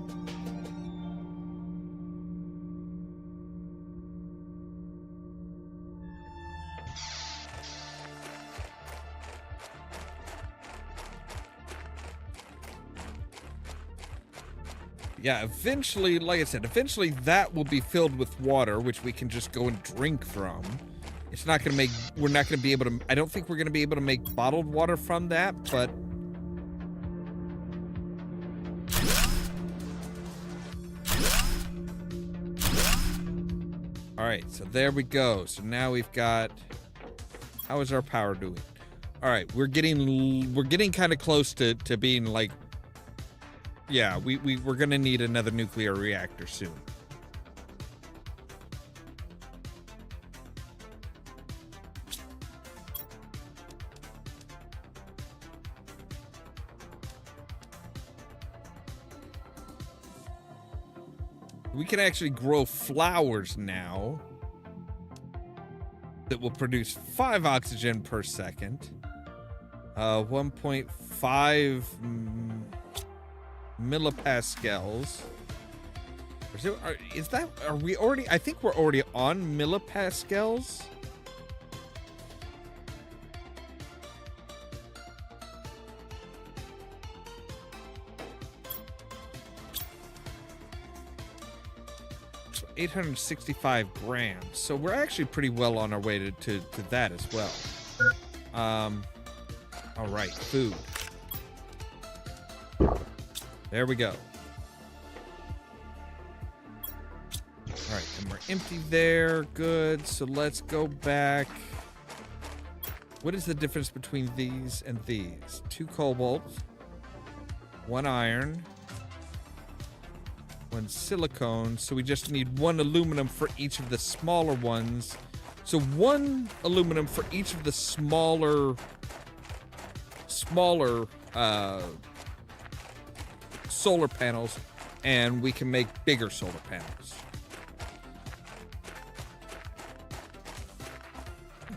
Yeah, eventually, like I said, eventually that will be filled with water, which we can just go and drink from. It's not going to make, we're not going to be able to, I don't think we're going to be able to make bottled water from that, but... Alright, so there we go. So now we've got, how is our power doing? Alright, we're getting kind of close to being like, yeah, we're gonna need another nuclear reactor soon. We can actually grow flowers now that will produce 5 oxygen per second. 1.5 millipascals. Are we already? I think we're already on millipascals. So 865 grams. So we're actually pretty well on our way to that as well. All right, food. There we go. All right, and we're empty there. Good. So let's go back. What is the difference between these and these? 2 cobalt, 1 iron, 1 silicone. So we just need 1 aluminum for each of the smaller ones. So 1 aluminum for each of the smaller solar panels, and we can make bigger solar panels,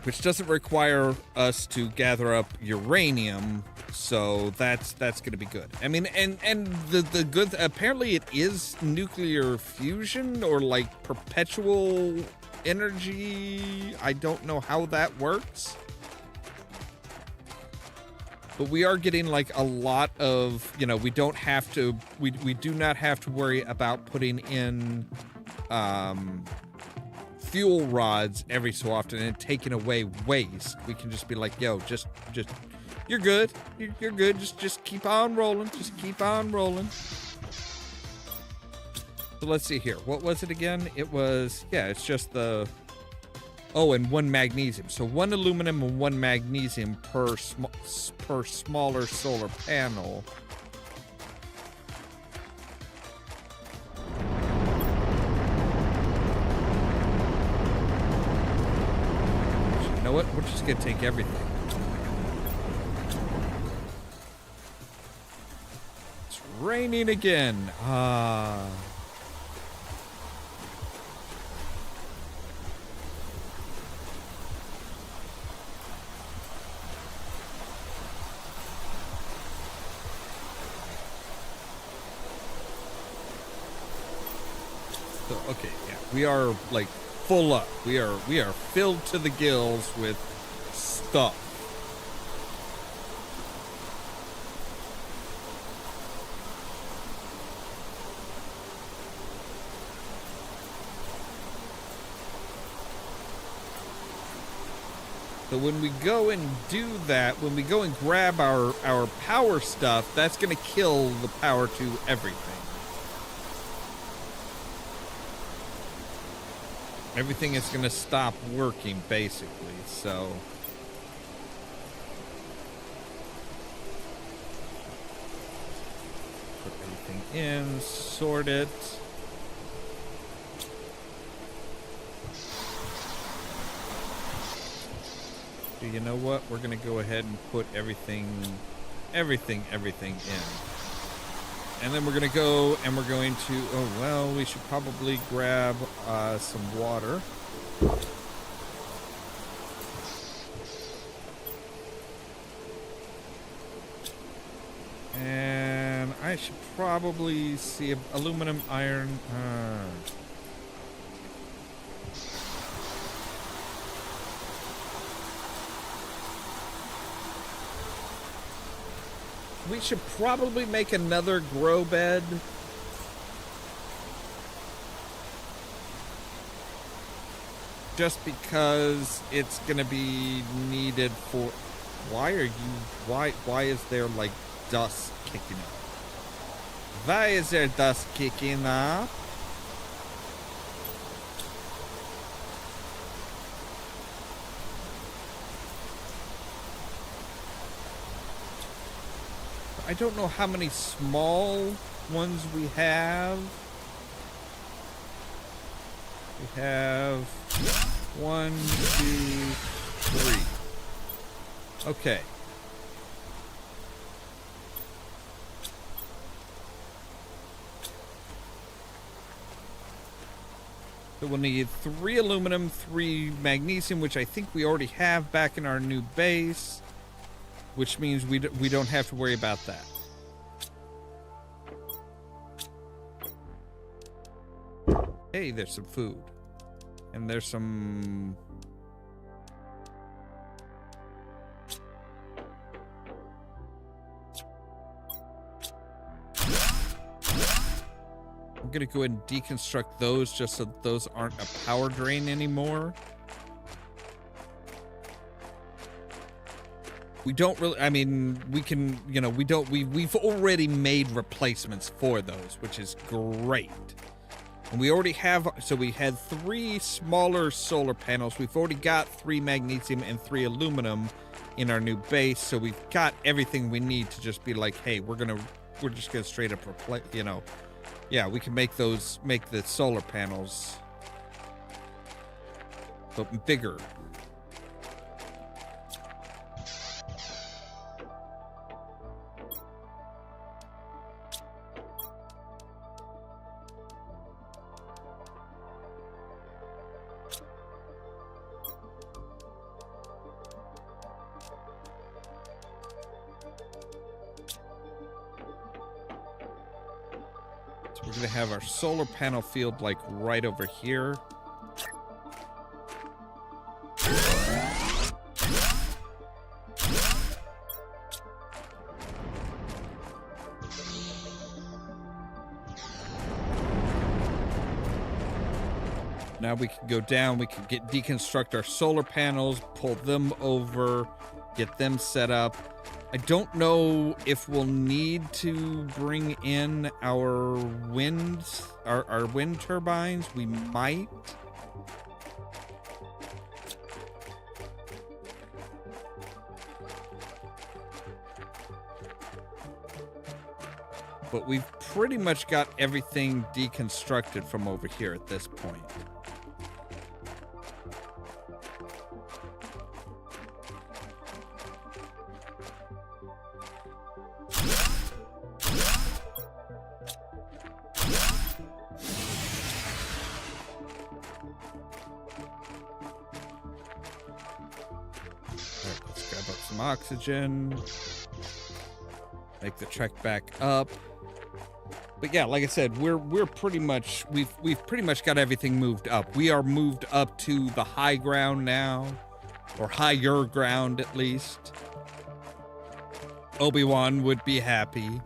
which doesn't require us to gather up uranium, so that's going to be good. I mean, and the good, apparently it is nuclear fusion or like perpetual energy. I don't know how that works. But we are getting like a lot of, you know, we don't have to, we do not have to worry about putting in fuel rods every so often and taking away waste, we can just be like, yo, just you're good. You're good. Just keep on rolling. Just keep on rolling. So let's see here. What was it again? It was, yeah, it's just the, oh, and 1 magnesium. So 1 aluminum and 1 magnesium per smaller solar panel. You know what? We're just gonna take everything. It's raining again. Ah. So, okay, yeah, we are like full up. We are filled to the gills with stuff. So when we go and do that, when we go and grab our power stuff, that's going to kill the power to everything. Everything is going to stop working, basically, so... Put everything in, sort it. So you know what? We're going to go ahead and put everything in. And then we're going to go and we're going to, oh, well, we should probably grab some water. And I should probably see aluminum, iron. We should probably make another grow bed. Just because it's gonna be needed for... Why is there like dust kicking up? Why is there dust kicking up? I don't know how many small ones we have. We have 1, 2, 3. Okay. So we'll need 3 aluminum, 3 magnesium, which I think we already have back in our new base. Which means we don't have to worry about that. Hey, there's some food. And there's some... I'm gonna go ahead and deconstruct those just so those aren't a power drain anymore. We don't really, I mean, we can, you know, we've already made replacements for those, which is great. And we already have, so we had 3 smaller solar panels. We've already got 3 magnesium and 3 aluminum in our new base. So we've got everything we need to just be like, hey, we're just gonna straight up replace, you know. Yeah, we can make the solar panels but bigger. We're going to have our solar panel field like right over here. now we can go down. We can deconstruct our solar panels, pull them over, get them set up. I don't know if we'll need to bring in our wind turbines. We might. But we've pretty much got everything deconstructed from over here at this point. Alright, let's grab up some oxygen. Make the trek back up. But yeah, like I said, we're pretty much we've pretty much got everything moved up. We are moved up to the high ground now, or higher ground at least. Obi-Wan would be happy.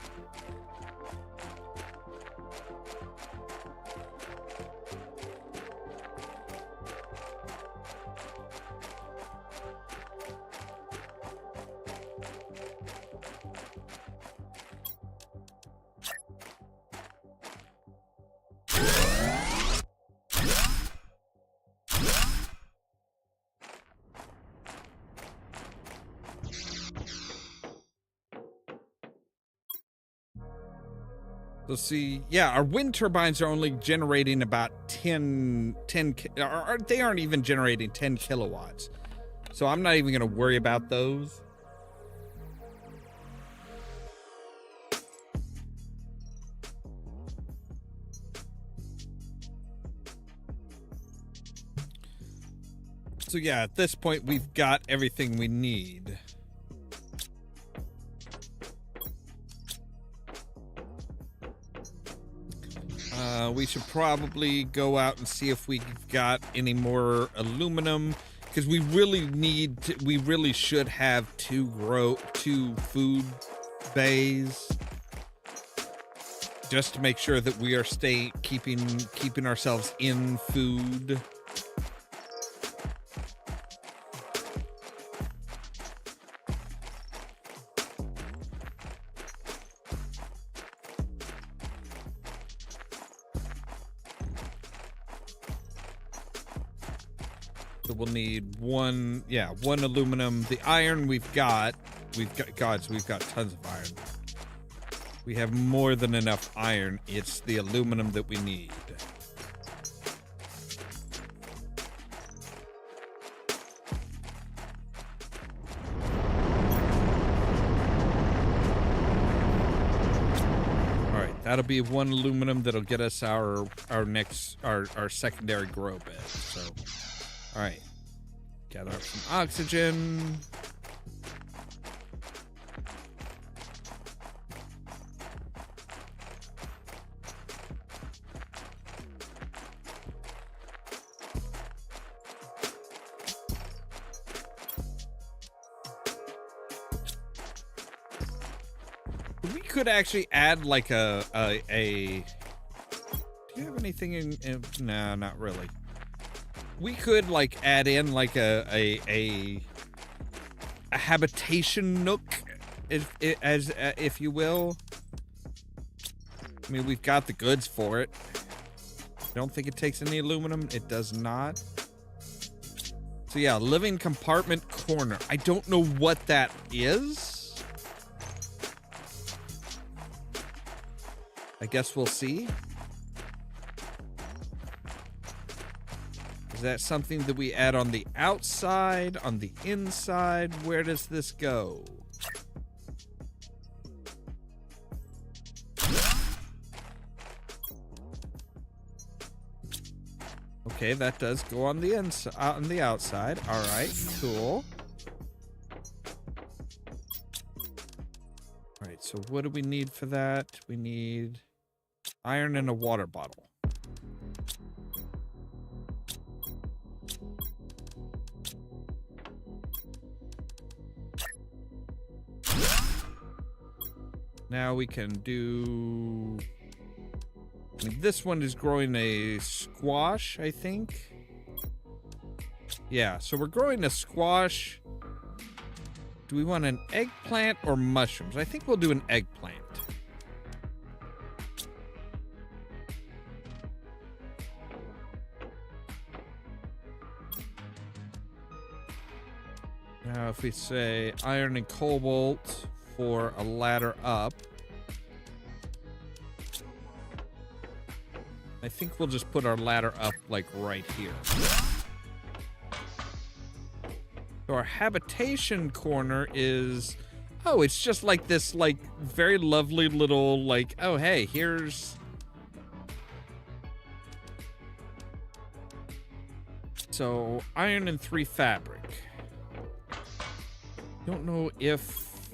So see, yeah, our wind turbines are only generating about 10 they aren't even generating 10 kilowatts. So I'm not even going to worry about those. So yeah, at this point, we've got everything we need. We should probably go out and see if we've got any more aluminum, because we really should have two food bays, just to make sure that we are keeping ourselves in food. So we'll need one aluminum. The iron we've got tons of iron. We have more than enough iron. It's the aluminum that we need. All right, that'll be one aluminum that'll get us our secondary grow bed. So. All right, gather up some oxygen. We could actually add like a do you have anything in no, not really. We could like add in like a habitation nook, if you will. I mean, we've got the goods for it. Don't think it takes any aluminum. It does not. So yeah, living compartment corner. I don't know what that is. I guess we'll see. Is that something that we add on the outside, on the inside? Where does this go? Okay, that does go on the inside, on the outside. All right, cool. All right, so what do we need for that? We need iron and a water bottle. Now we can do I mean, this one is growing a squash, I think. Yeah, so we're growing a squash. Do we want an eggplant or mushrooms? I think we'll do an eggplant. Now, if we say iron and cobalt for a ladder up, I think we'll just put our ladder up, like, right here. So our habitation corner is... Oh, it's just like this, like, very lovely little, like, oh, hey, here's... So, iron and 3 fabric. Don't know if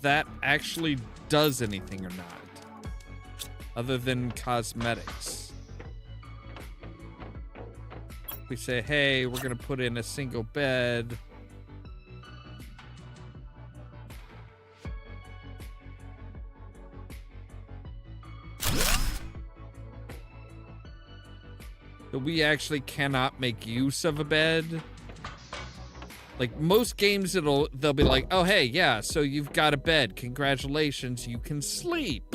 that actually does anything or not. Other than cosmetics. We say, hey, we're gonna put in a single bed. But we actually cannot make use of a bed. Like most games, they'll be like, oh hey, yeah, so you've got a bed. Congratulations, you can sleep.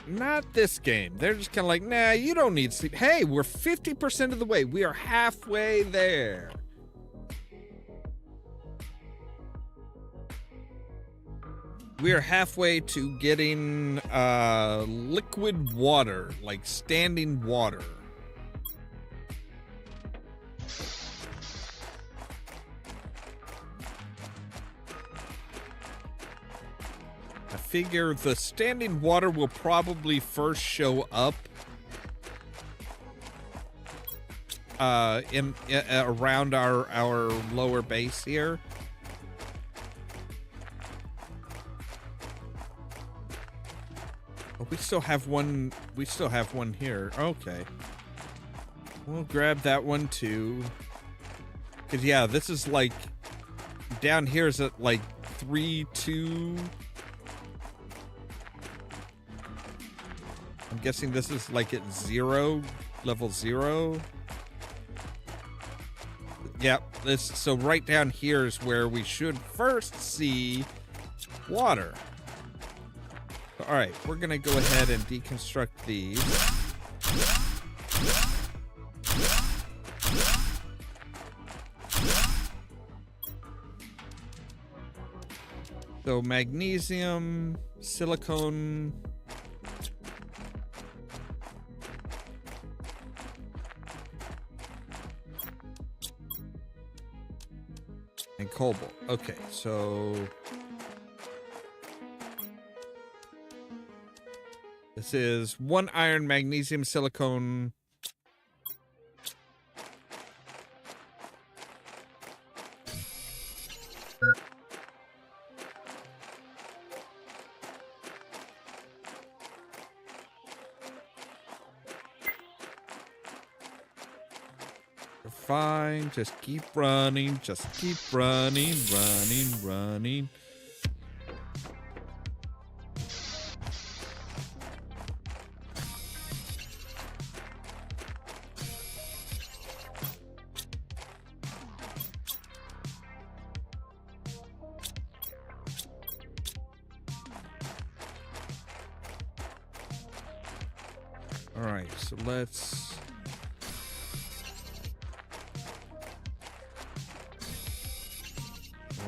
Not this game. They're just kind of like, nah, you don't need sleep. Hey, we're 50% of the way. We are halfway there. We are halfway to getting liquid water, like standing water. I figure the standing water will probably first show up around our lower base here. Oh, we still have one. We still have one here. Okay. We'll grab that one too. Cause yeah, this is like down here is at like 3, 2. I'm guessing this is like at 0, level 0. Yep. So right down here is where we should first see water. All right, we're gonna go ahead and deconstruct these. So magnesium, silicone. And cobalt. Okay, so this is 1 iron, magnesium, silicone. You're fine. Just keep running. Just keep running, running. All right, so let's...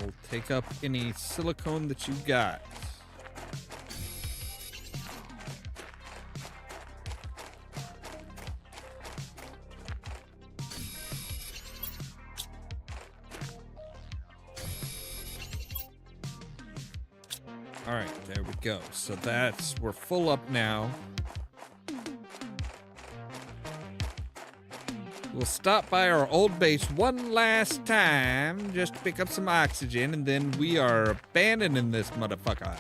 We'll take up any silicone that you got. All right, there we go. So we're full up now. We'll stop by our old base one last time just to pick up some oxygen, and then we are abandoning this motherfucker.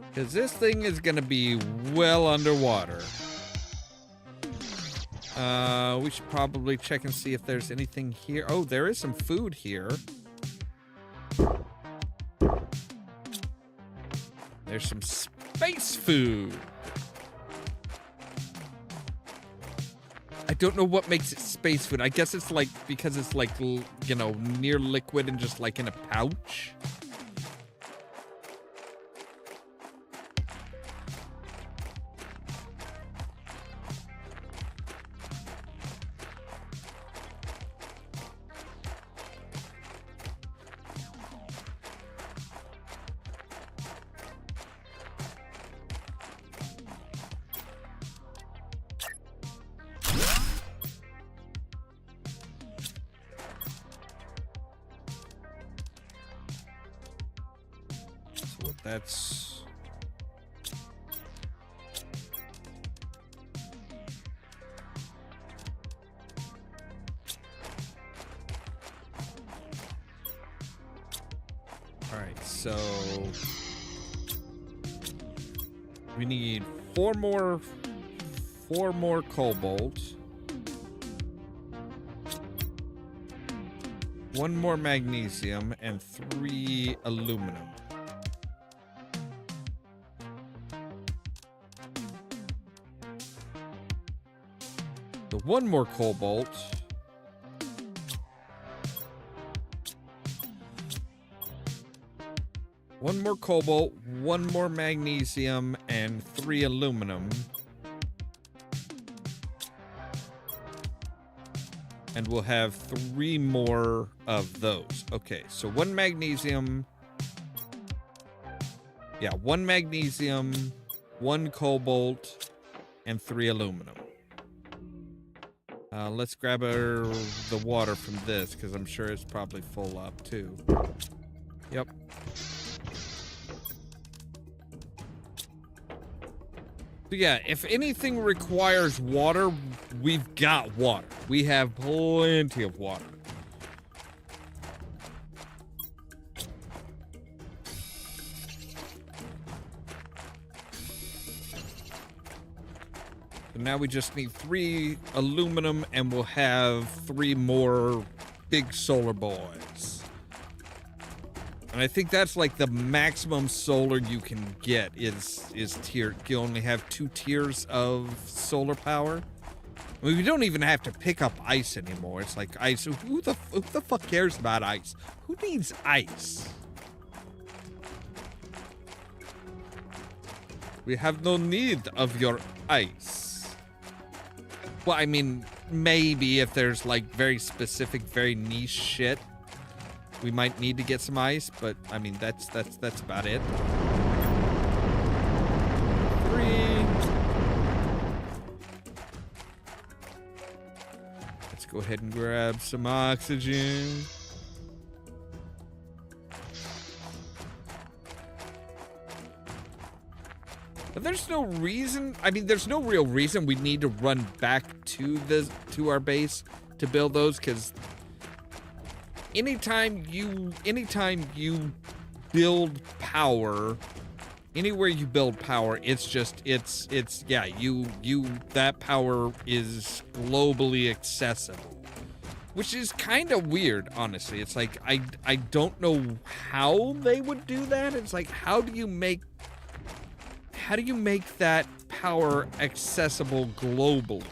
Because this thing is going to be well underwater. We should probably check and see if there's anything here. Oh, there is some food here. There's some space food. I don't know what makes it space food. I guess it's like because it's like, you know, near liquid and just like in a pouch. That's all right. So we need four more cobalt, one more magnesium, and 3 aluminum. So one more cobalt. One more cobalt, one more magnesium, and 3 aluminum. And we'll have 3 more of those. Okay, so 1 magnesium. Yeah, 1 magnesium, 1 cobalt, and 3 aluminum. Let's grab the water from this, because I'm sure it's probably full up, too. Yep. So yeah, if anything requires water, we've got water. We have plenty of water. So now we just need 3 aluminum and we'll have 3 more big solar boys. And I think that's like the maximum solar you can get is tier. You only have 2 tiers of solar power. I mean, we don't even have to pick up ice anymore. It's like ice. Who the fuck cares about ice? Who needs ice? We have no need of your ice. Well, I mean, maybe if there's like very specific, very niche shit, we might need to get some ice, but I mean, that's about it. 3. Let's go ahead and grab some oxygen. But there's no reason, I mean, there's no real reason we need to run back to our base to build those, because anytime you build power, anywhere you build power, it's yeah, that power is globally accessible, which is kind of weird, honestly. It's like, I don't know how they would do that. It's like, how do you make that power accessible globally?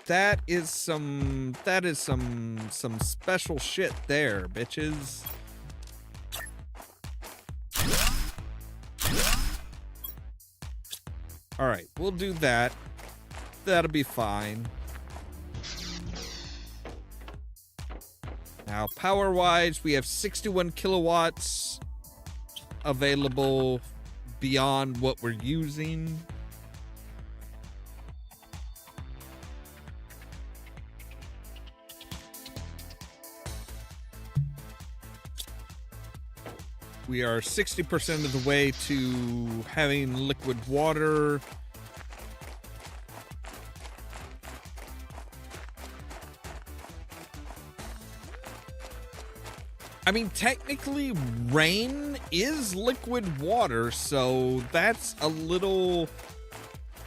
That is some special shit there, bitches. All right, we'll do that. That'll be fine. Now, power-wise, we have 61 kilowatts available beyond what we're using. We are 60% of the way to having liquid water. I mean, technically, rain is liquid water, so that's a little...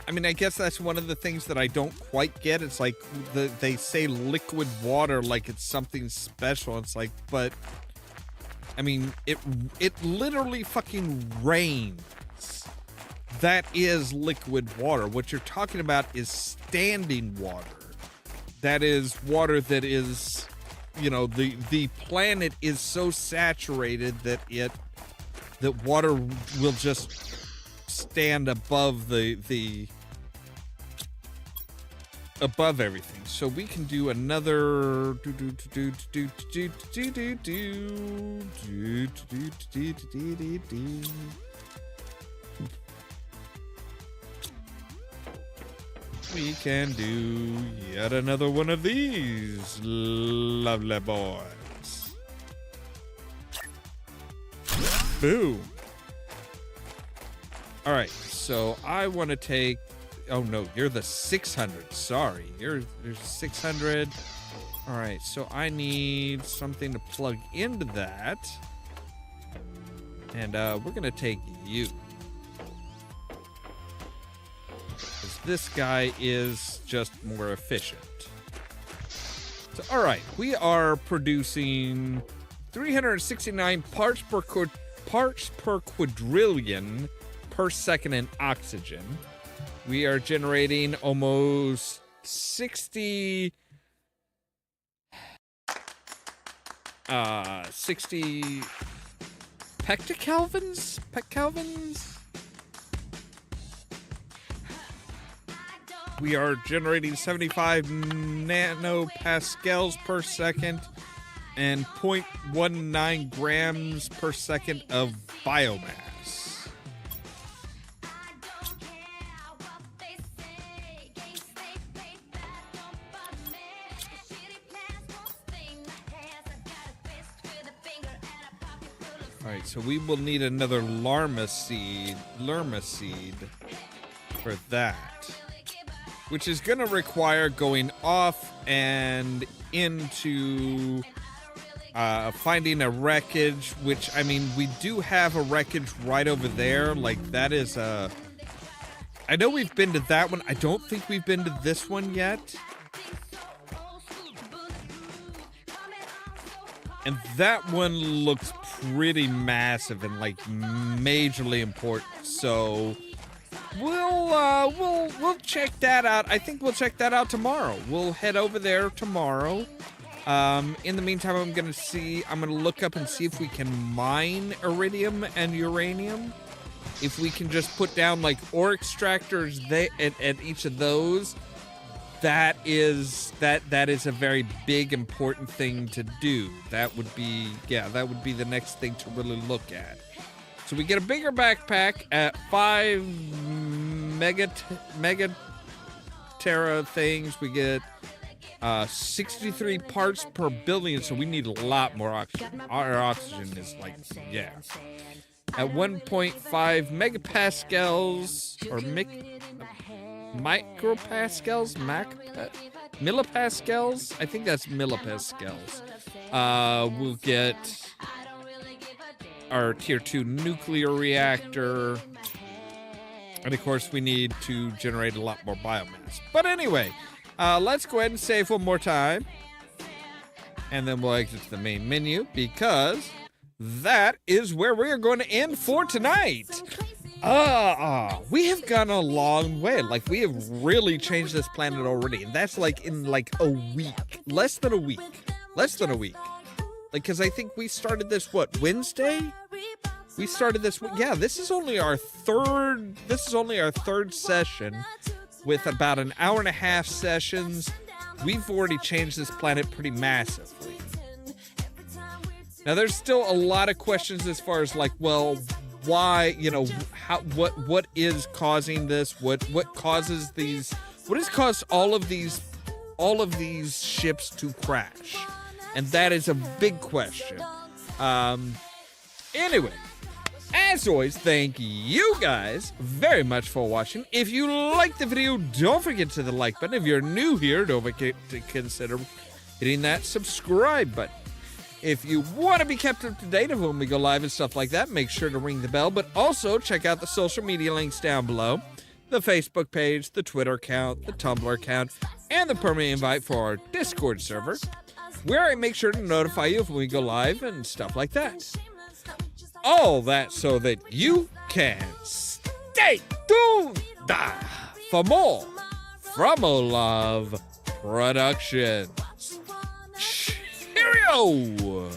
I mean, I guess that's one of the things that I don't quite get. It's like, they say liquid water like it's something special. It's like, but I mean, it literally fucking rains. That is liquid water. What you're talking about is standing water. That is water that is, you know, the planet is so saturated that water will just stand above above everything. So we can do another we can do yet another one of these lovely boys. Boom. All right, so I want to take, oh no, you're the 600. Sorry, you're 600. All right, so I need something to plug into that. And we're going to take you. Because this guy is just more efficient. So, all right, we are producing 369 parts per quadrillion per second in oxygen. We are generating almost 60 pectokelvins? We are generating 75 nanopascals per second and 0.19 grams per second of biomass. All right, so we will need another lerma seed for that, which is going to require going off and into finding a wreckage, which, I mean, we do have a wreckage right over there. Like, that is a... I know we've been to that one. I don't think we've been to this one yet. And that one looks pretty massive and, like, majorly important. So we'll check that out. I think we'll check that out tomorrow. We'll head over there tomorrow. In the meantime, I'm gonna look up and see if we can mine iridium and uranium. If we can just put down like ore extractors at each of those, that is a very big important thing to do. That would be the next thing to really look at. So we get a bigger backpack at 5 megatera things. We get 63 parts per billion, so we need a lot more oxygen. Our oxygen is like, yeah. At 1.5 megapascals, or micropascals? Millipascals? I think that's millipascals. We'll get our tier 2 nuclear reactor. And of course, we need to generate a lot more biomass. But anyway, let's go ahead and save one more time. And then we'll exit to the main menu, because that is where we're going to end for tonight. We have gone a long way. Like, we have really changed this planet already. And that's like in like a week. Less than a week. Like, because I think we started this, what, Wednesday? We started this, yeah, this is only our third session with about an hour and a half sessions. We've already changed this planet pretty massively. Now, there's still a lot of questions as far as like, well, why, you know, how, what is causing this? What causes these? What has caused all of these ships to crash? And that is a big question. Anyway, as always, thank you guys very much for watching. If you liked the video, don't forget to hit the like button. If you're new here, don't forget to consider hitting that subscribe button. If you want to be kept up to date of when we go live and stuff like that, make sure to ring the bell. But also check out the social media links down below. The Facebook page, the Twitter account, the Tumblr account, and the permanent invite for our Discord server. where I make sure to notify you when we go live and stuff like that. All that so that you can stay tuned for more from Ollamh Productions. Cheerio!